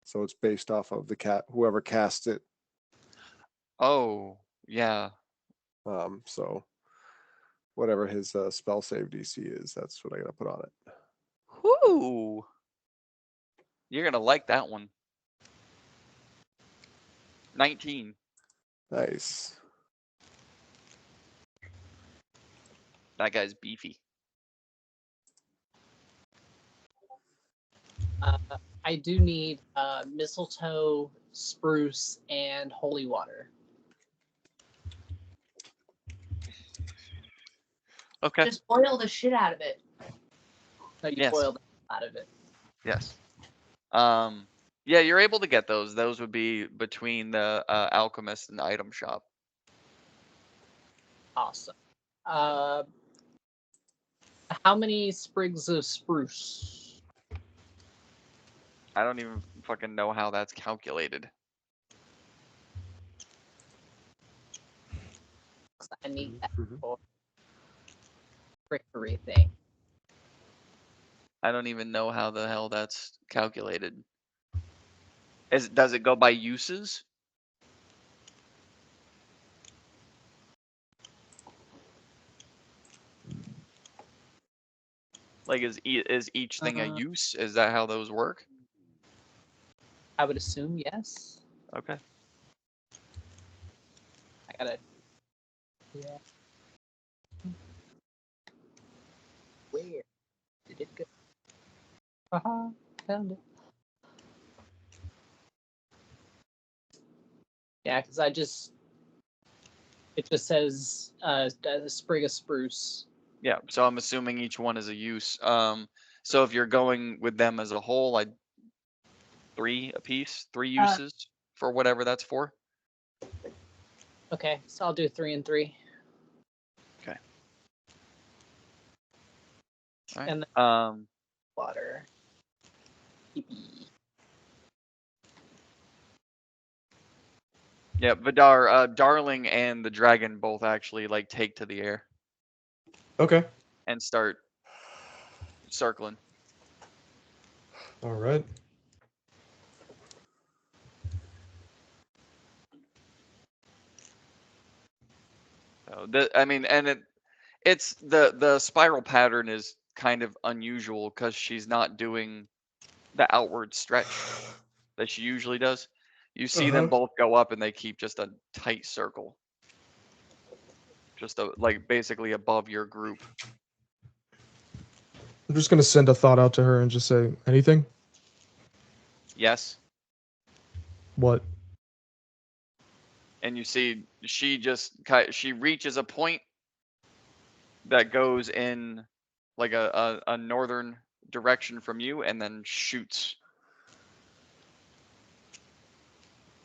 So it's based off of the whoever cast it. Oh, yeah. So whatever his spell save DC is, that's what I gotta put on it. Whoo! You're gonna like that one. 19. Nice. That guy's beefy. I do need mistletoe, spruce, and holy water. Okay. Just boil the shit out of it. No, you Yes. boil the out of it. Yes. Yeah, you're able to get those. Those would be between the alchemist and the item shop. Awesome. How many sprigs of spruce? I don't even fucking know how that's calculated. 'Cause I need that Mhm. for trickery thing. I don't even know how the hell that's calculated. Does it go by uses? Like is each thing a use? Is that how those work? I would assume yes. Okay. I gotta. Yeah. Where did it go? Found it. Yeah, because it just says a sprig of spruce. Yeah, so I'm assuming each one is a use. So if you're going with them as a whole, I'd 3 apiece, 3 uses for whatever that's for. Okay, so I'll do 3 and 3. Okay. All right. And Um, water. yeah, Vidar, Darling and the dragon both actually like take to the air Okay. and start circling. All right. So I mean, and it's the spiral pattern is kind of unusual because she's not doing the outward stretch that she usually does. You see them both go up and they keep just a tight circle. Just like basically above your group. I'm just gonna send a thought out to her and just say, anything? Yes. What? And you see she reaches a point that goes in like a northern direction from you and then shoots.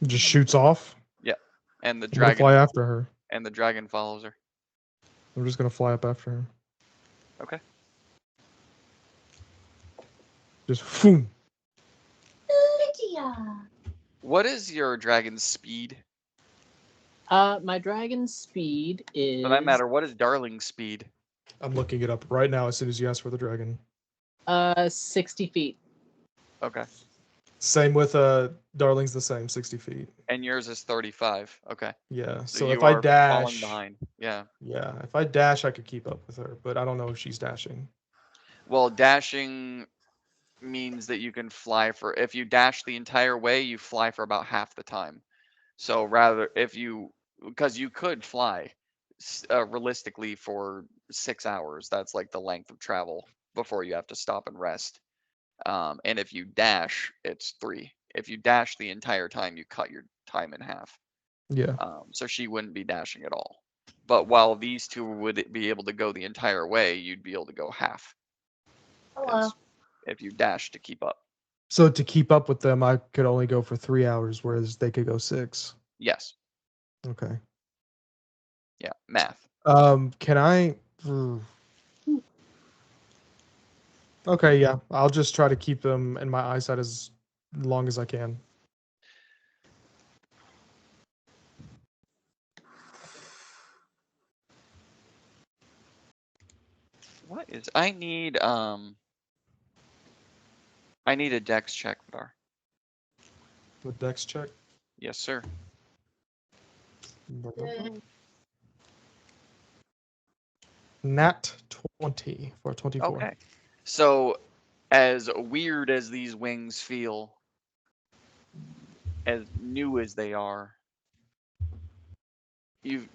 Just shoots off? Yeah. And the I'm gonna dragon fly after her. and the dragon follows her. I'm just gonna fly up after her. Okay. Just boom. Lydia. What is your dragon's speed? My dragon speed is. For that matter, what is Darling's speed? I'm looking it up right now as soon as you ask for the dragon. 60 feet. Okay. Same with Darling's the same, 60 feet. And yours is 35. Okay. Yeah. So, So you if I are falling dash, behind. Yeah. yeah, if I dash, I could keep up with her, but I don't know if she's dashing. Well, dashing means that you can fly for, if you dash the entire way, you fly for about half the time. So rather, because you could fly realistically for 6 hours. That's like the length of travel before you have to stop and rest. And if you dash, it's 3. If you dash the entire time, you cut your time in half. Yeah. So she wouldn't be dashing at all. But while these two would be able to go the entire way, you'd be able to go half. Hello. If you dash to keep up. So to keep up with them, I could only go for 3 hours, whereas they could go 6. Yes. Okay. Yeah. Math. Can I? Okay, yeah. I'll just try to keep them in my eyesight as long as I can. What is? I need a dex check, Vidar. The dex check. Yes, sir. Nat 20 for 24. Okay. So, as weird as these wings feel, as new as they are, you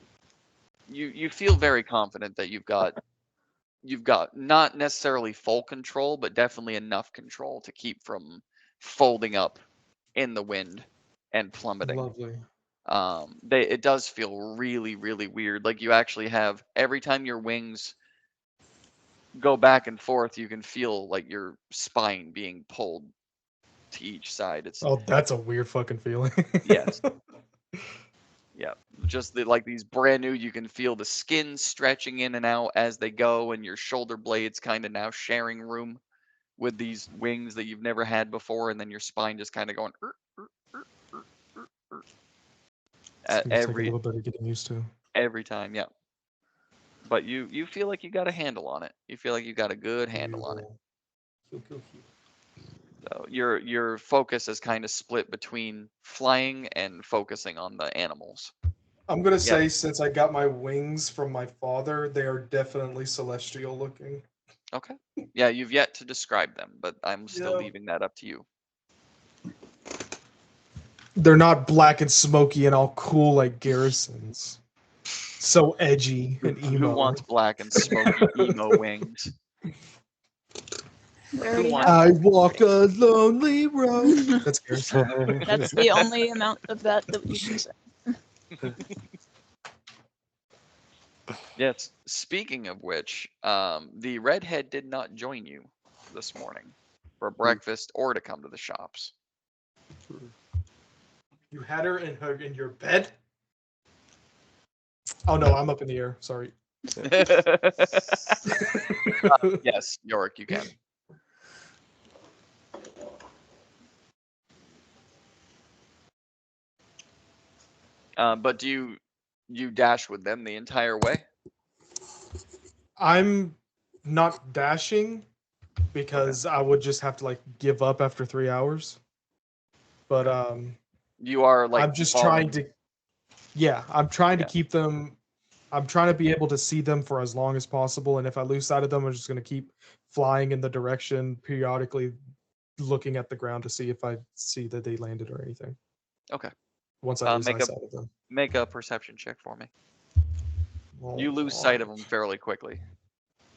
feel very confident that you've got not necessarily full control, but definitely enough control to keep from folding up in the wind and plummeting. Lovely. It does feel really, really weird. Like you actually have, every time your wings go back and forth, you can feel like your spine being pulled to each side. It's Oh, that's a weird fucking feeling. Yes. Yeah, just like these brand new, you can feel the skin stretching in and out as they go, and your shoulder blades kind of now sharing room with these wings that you've never had before, and then your spine just kind of going It's at gonna take a little bit of getting used to. every time. Yeah, but you feel like you got a handle on it. You feel like you got a good handle on it. So your focus is kind of split between flying and focusing on the animals. I'm gonna say, since I got my wings from my father, they are definitely celestial looking. Okay. Yeah, you've yet to describe them, but I'm still Yeah. leaving that up to you. They're not black and smoky and all cool like Garrison's. So edgy and emo. Who wants black and smoky emo wings? We already wants- have I walk a lonely road. That's Garrison. That's the only amount of that you can say. Yes. Speaking of which, the redhead did not join you this morning for breakfast or to come to the shops. You had her in your bed? Oh no, I'm up in the air. Sorry. Yes, Yorick, you can. But do you dash with them the entire way? I'm not dashing because I would just have to like give up after 3 hours. But You are like I'm just falling- trying to I'm trying to Yeah. keep them. I'm trying to be able to see them for as long as possible, and if I lose sight of them, I'm just going to keep flying in the direction, periodically looking at the ground to see if I see that they landed or anything. Okay. Once I lose make sight of them. Make a perception check for me. All You lose sight of right. them fairly quickly.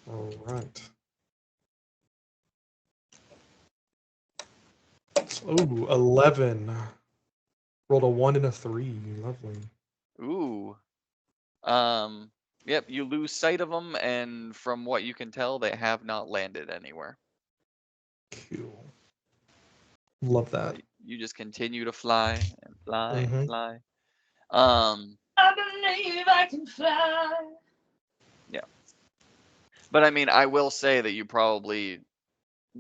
All right. Ooh, 11. Rolled a 1 and a 3. Lovely. Ooh. Yep, you lose sight of them, and from what you can tell, they have not landed anywhere. Cool. Love that. You just continue to fly and fly Mhm. and fly. I believe I can fly. But I mean, I will say that you probably,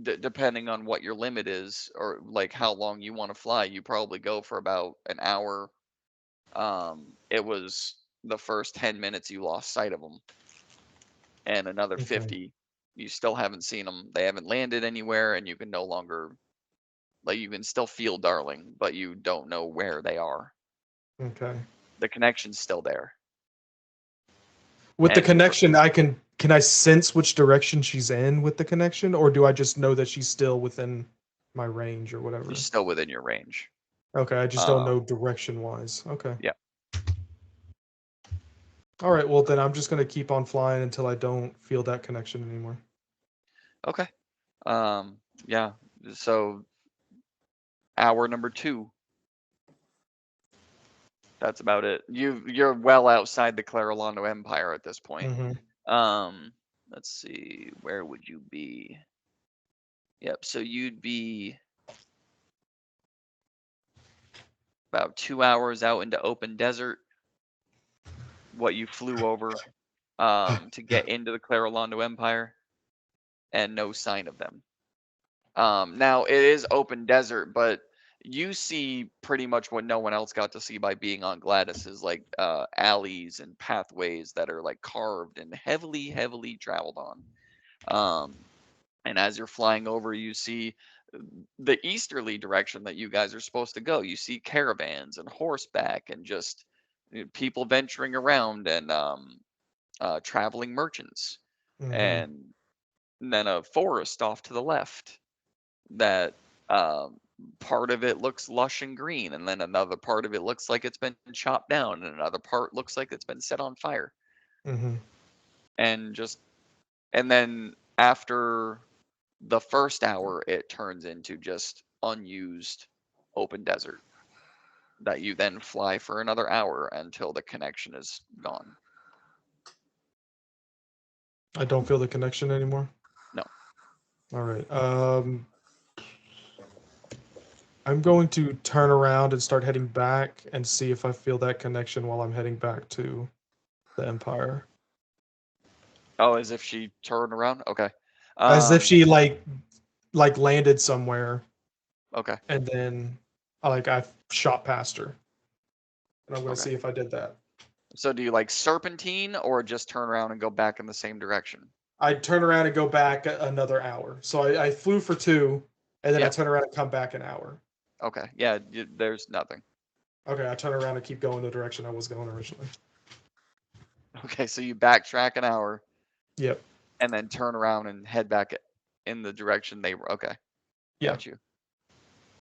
depending on what your limit is, or like how long you want to fly, you probably go for about an hour. It was the first 10 minutes you lost sight of them. and another Okay. 50 you still haven't seen them. They haven't landed anywhere, and you can no longer, like, you can still feel Darling, but you don't know where they are. Okay. The connection's still there. With the And- connection, can I sense which direction she's in with the connection, or do I just know that she's still within my range or whatever? You're still within your range. Okay, I just don't know direction wise. Okay. Yeah. All right, well then I'm just gonna keep on flying until I don't feel that connection anymore. Okay. Yeah. So hour number 2. That's about it. You're well outside the Clarolando Empire at this point. Mm-hmm. Let's see, where would you be? Yep, so you'd be about 2 hours out into open desert. What you flew over to get into the Clarolando Empire, and no sign of them. Now it is open desert, but you see pretty much what no one else got to see by being on Gladys is like alleys and pathways that are like carved and heavily traveled on. And as you're flying over, you see the easterly direction that you guys are supposed to go. You see caravans and horseback and just people venturing around and traveling merchants. Mhm. And then a forest off to the left that part of it looks lush and green, and then another part of it looks like it's been chopped down, and another part looks like it's been set on fire. Mm-hmm. And then after the first hour, it turns into just unused open desert that you then fly for another hour until the connection is gone. I don't feel the connection anymore. No. All right. I'm going to turn around and start heading back and see if I feel that connection while I'm heading back to the Empire. Oh, as if she turned around? Okay. As if she like landed somewhere Okay. and then I shot past her. And I'm going to Okay. see if I did that. So do you like serpentine or just turn around and go back in the same direction? I turn around and go back another hour. So I flew for 2, and then I Yeah. turn around and come back an hour. Okay. Yeah, there's nothing. Okay, I turn around and keep going the direction I was going originally. Okay, so you backtrack an hour Yep. and then turn around and head back in the direction they were. Okay. Yeah. Got you.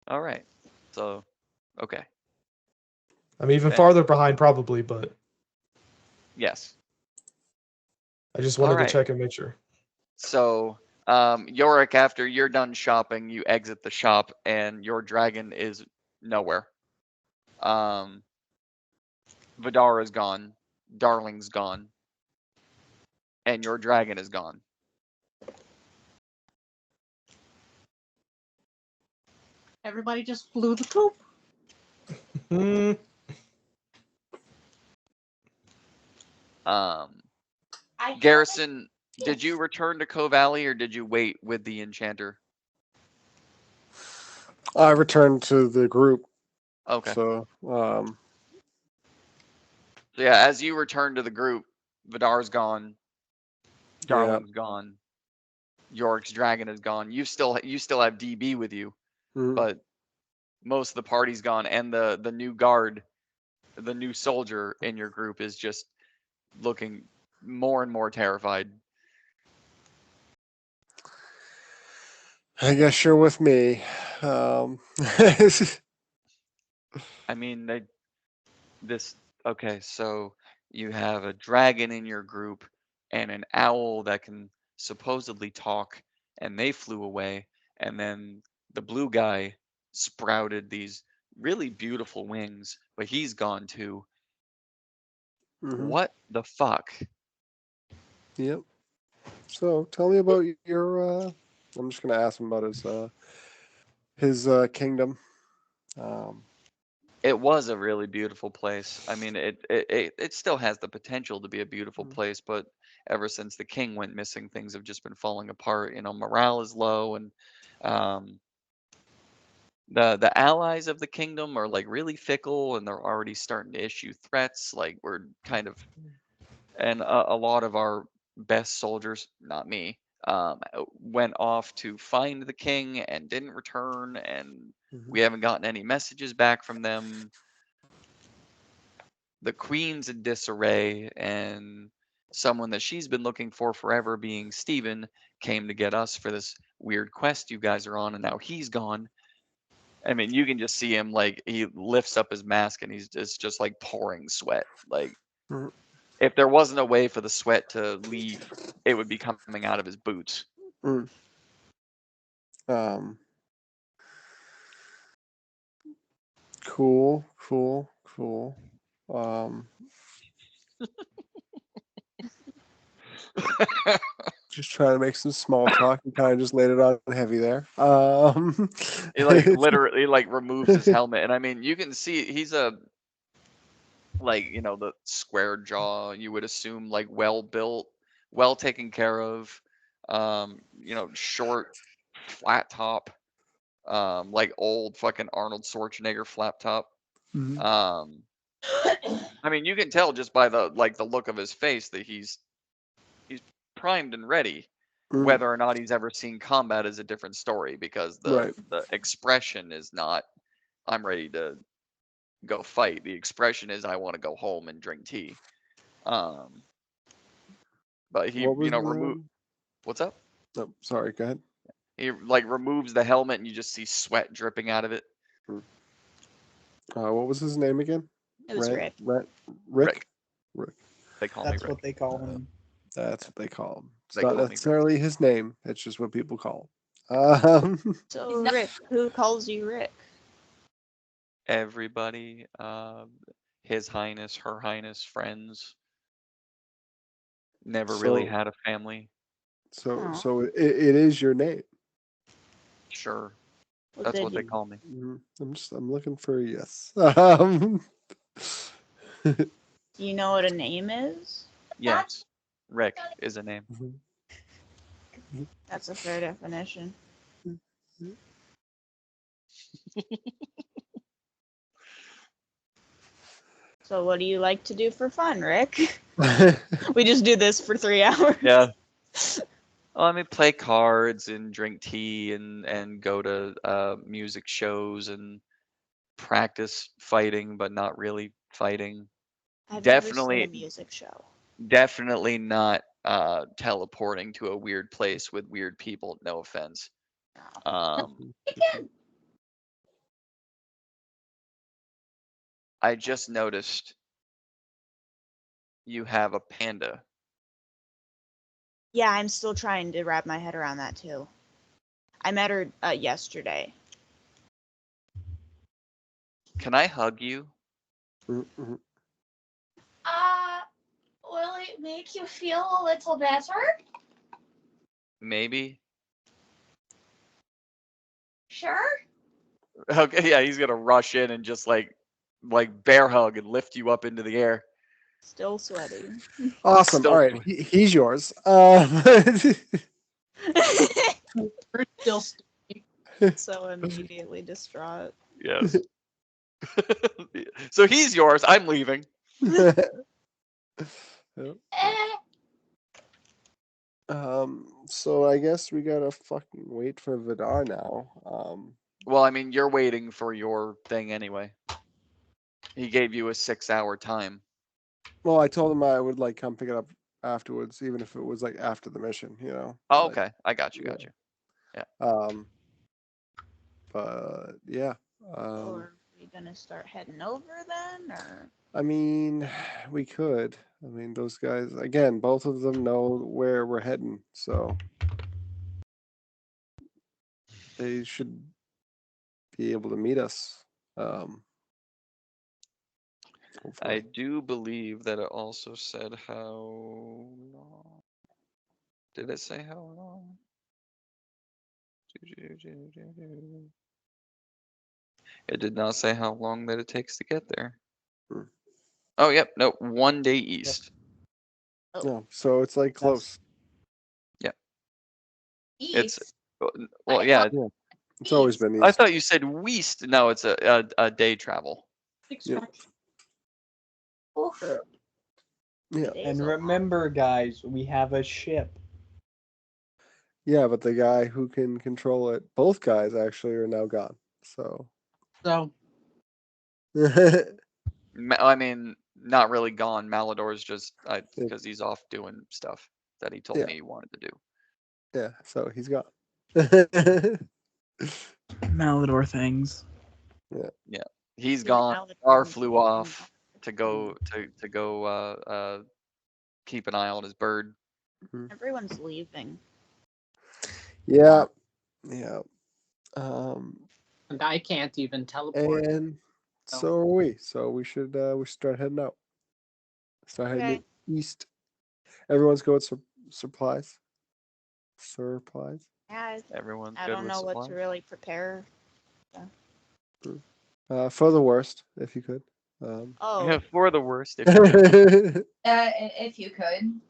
All right. So, okay. I'm even Okay. farther behind probably, but Yes. I just wanted Alright. to check and make sure. So, Yorick, after you're done shopping, you exit the shop and your dragon is nowhere. Vidar is gone. Darling's gone. And your dragon is gone. Everybody just flew the coop. Hmm. I feel Garrison, like did you return to Cove Valley or did you wait with the enchanter? I returned to the group. Okay. So, So yeah, as you return to the group, Vidar's gone. Darling's gone. Yorick's dragon is gone. You still have DB with you, mhm. but most of the party's gone, and the new guard, the new soldier in your group is just looking more and more terrified. I guess you're with me. I mean, okay, so you have a dragon in your group and an owl that can supposedly talk, and they flew away, and then the blue guy sprouted these really beautiful wings, but he's gone too. Mhm. What the fuck? Yep. So tell me about your. I'm just gonna ask him about his kingdom. It was a really beautiful place. I mean, it still has the potential to be a beautiful place, but ever since the king went missing, things have just been falling apart. You know, morale is low, and the allies of the kingdom are like really fickle, and they're already starting to issue threats. Like we're kind of, and a lot of our best soldiers, not me, went off to find the king and didn't return, and we haven't gotten any messages back from them. The queen's in disarray, and someone that she's been looking for forever, being Steven, came to get us for this weird quest you guys are on, and now he's gone. I mean, you can just see him, like, he lifts up his mask and he's just like pouring sweat. Like, Mhm. if there wasn't a way for the sweat to leave, it would be coming out of his boots. Cool. Just trying to make some small talk and kind of just laid it on heavy there. He like literally like removes his helmet, and I mean, you can see he's a, like, you know, the square jaw, you would assume, like, well built, well taken care of, you know, short, flat top, like old fucking Arnold Schwarzenegger flat top. Mhm. I mean, you can tell just by the look of his face that he's primed and ready. Mm. Whether or not he's ever seen combat is a different story, because the expression is not, I'm ready to go fight. The expression is, I want to go home and drink tea. But he, What was you know, the... what's up? Oh, sorry, go ahead. He like removes the helmet and you just see sweat dripping out of it. What was his name again? It was Rick. Rick. They call me That's Rick. what they call him. That's what they call him. It's They not call me Rick. necessarily his name. It's just what people call him. So Rick, who calls you Rick? Everybody, His Highness, Her Highness, friends. Never really So- had a family. So it is your name. Sure, Well, that's did what they you- call me. I'm looking for a yes. Do you know what a name is? Yes, Rick is a name. That's a fair definition. So what do you like to do for fun, Rick? We just do this for 3 hours. Yeah. Well, I mean, play cards and drink tea and go to music shows and practice fighting, but not really fighting. I've never seen Definitely- a music show. Definitely not teleporting to a weird place with weird people. No offense. I just noticed you have a panda. Yeah, I'm still trying to wrap my head around that too. I met her yesterday. Can I hug you? Mhm. Will it make you feel a little better? Maybe. Sure. Okay, yeah, he's gonna rush in and just like bear hug and lift you up into the air. Still sweating. Awesome. Still- All right, he's yours. We're still So immediately distraught. Yes. So he's yours. I'm leaving. So I guess we gotta fucking wait for Vidar now. Well, I mean, you're waiting for your thing anyway. He gave you a 6-hour time. Well, I told him I would like come pick it up afterwards, even if it was like after the mission, you know. Oh, But, okay. I got you. Got you. But yeah. So are we gonna start heading over then, or? I mean, we could. I mean, those guys again. Both of them know where we're heading, so they should be able to meet us. I Hopefully. do believe that it also said how long. Did it say how long? It did not say how long that it takes to get there. Oh, yep. No, 1 day east. No, so it's like close. It's East. well, I yeah. It's always been I east. thought you said west. No, it's a day travel. Yeah. Oof. Yeah. It is And a lot. remember, guys, we have a ship. Yeah, but the guy who can control it, both guys actually are now gone. So So I mean, not really gone. Malador's just because he's off doing stuff that he told Yeah. me he wanted to do. yeah, so he's gone. Malador things. He's Yeah, gone. Malador R and flew Keegan off to are- go keep an eye on his bird. Everyone's leaving. Yeah. Yeah. Um and I can't even teleport. and so are we. So we should start heading out. Start Okay. heading east. Everyone's going with supplies. Supplies. Yeah, Everyone's I good don't with know what supplies. to really prepare. For the worst, if you could. Oh, Yeah, for the worst. If you could. If you could,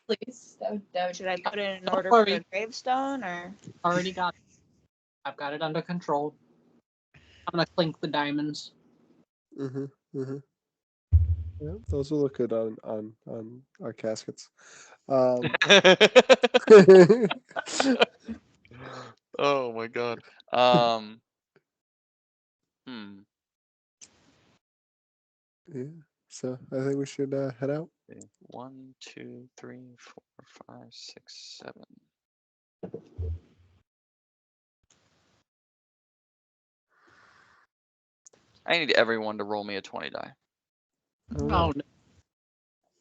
please. That would should I put it in Don't order for worry. a gravestone or? Already got it. I've got it under control. I'm gonna clink the diamonds. Yeah, those will look good on our caskets. Um, Oh my god. yeah. So I think we should head out. Okay, 1, 2, 3, 4, 5, 6, 7. I need everyone to roll me a 20 die. Oh no.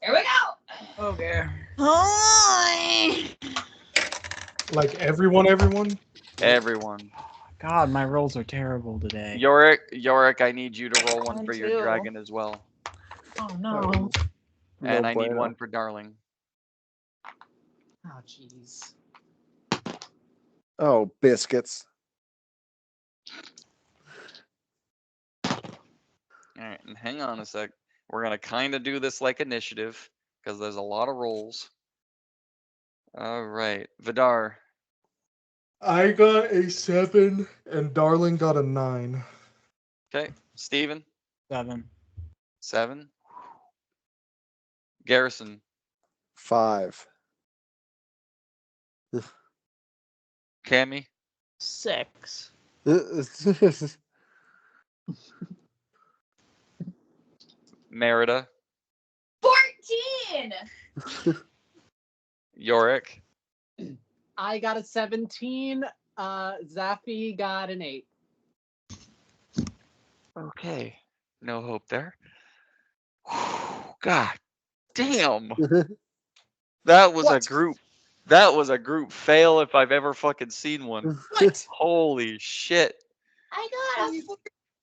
Here we go. Okay. Oh, Like everyone. Everyone. God, my rolls are terrible today. Yorick, I need you to roll one Mine for your too. dragon as well. Oh no. And No I need bueno. one for Darling. Oh jeez. Oh, biscuits. Alright, and hang on a sec. We're gonna kinda do this like initiative, because there's a lot of rolls. Alright, Vidar. I got a 7 and Darling got a 9. Okay, Steven, 7. 7. Garrison, 5. Cammy, 6. Merida, 14. Yorick, I got a 17. Zaffy got an 8. Okay, no hope there. God damn. That was a group. That was a group fail if I've ever fucking seen one. What? Holy shit. I got a 14.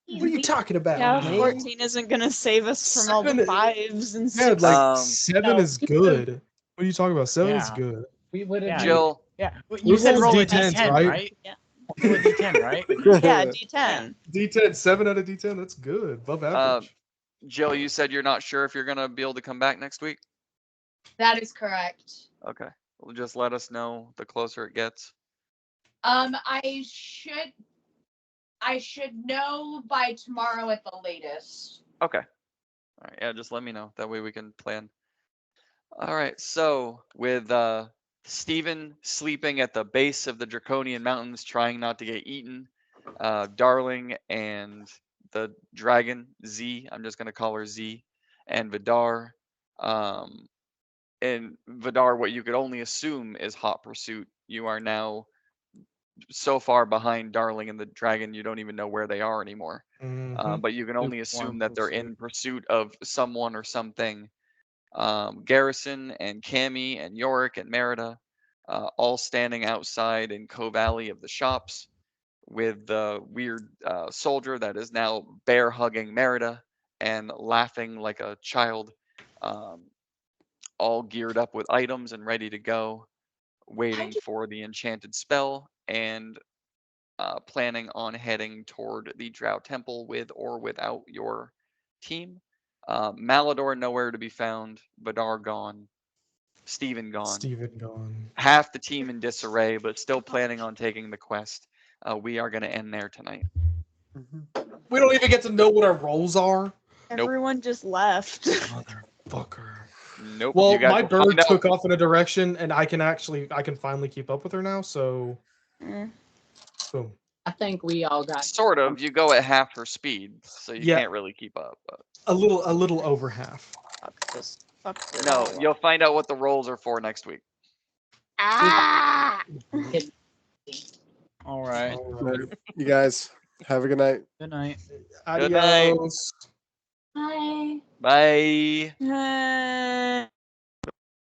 What are you talking about? Yeah, man? 14 isn't gonna save us from all the 7 5s and Yeah, 6s. like 7 no, is good. What are you talking about? 7 is Yeah. good. We would have Yeah. Jill, Yeah. You We're said rolling roll a D10s, D10, right? right? Yeah. Roll a D10, right? Yeah, D10. D10, 7 out of D10. That's good. Above average. Jill, you said you're not sure if you're gonna be able to come back next week. That is correct. Okay, well, just let us know the closer it gets. I should know by tomorrow at the latest. Okay. All right. Yeah, just let me know. That way we can plan. All right. So with Steven sleeping at the base of the Draconian Mountains, trying not to get eaten, Darling and the dragon Z, I'm just gonna call her Z, and Vidar. And Vidar, what you could only assume is hot pursuit. You are now so far behind Darling and the dragon, you don't even know where they are anymore. Mhm. But you can only assume Lukewarm that they're pursuit. in pursuit of someone or something. Garrison and Cammy and Yorick and Merida, all standing outside in Co Valley of the shops, with the weird soldier that is now bear hugging Merida and laughing like a child, all geared up with items and ready to go, waiting for the enchanted spell and planning on heading toward the Drow Temple with or without your team. Malador nowhere to be found. Vidar gone. Steven gone. Steven gone. Half the team in disarray, but still planning on taking the quest. We are going to end there tonight. We don't even get to know what our roles are. Everyone just left. Motherfucker. Nope. Well, you guys my will bird find out. took off in a direction, and I can finally keep up with her now. So, Mm. boom. I think we all got Sort of. You go at half her speed, so you Yeah. can't really keep up. But A little over half. Fuck this. Fuck this. no, you'll find out what the rolls are for next week. Ah! All right. All All right. right, you guys have a good night. Good night. Good night. Adios. Bye. Bye. Uh,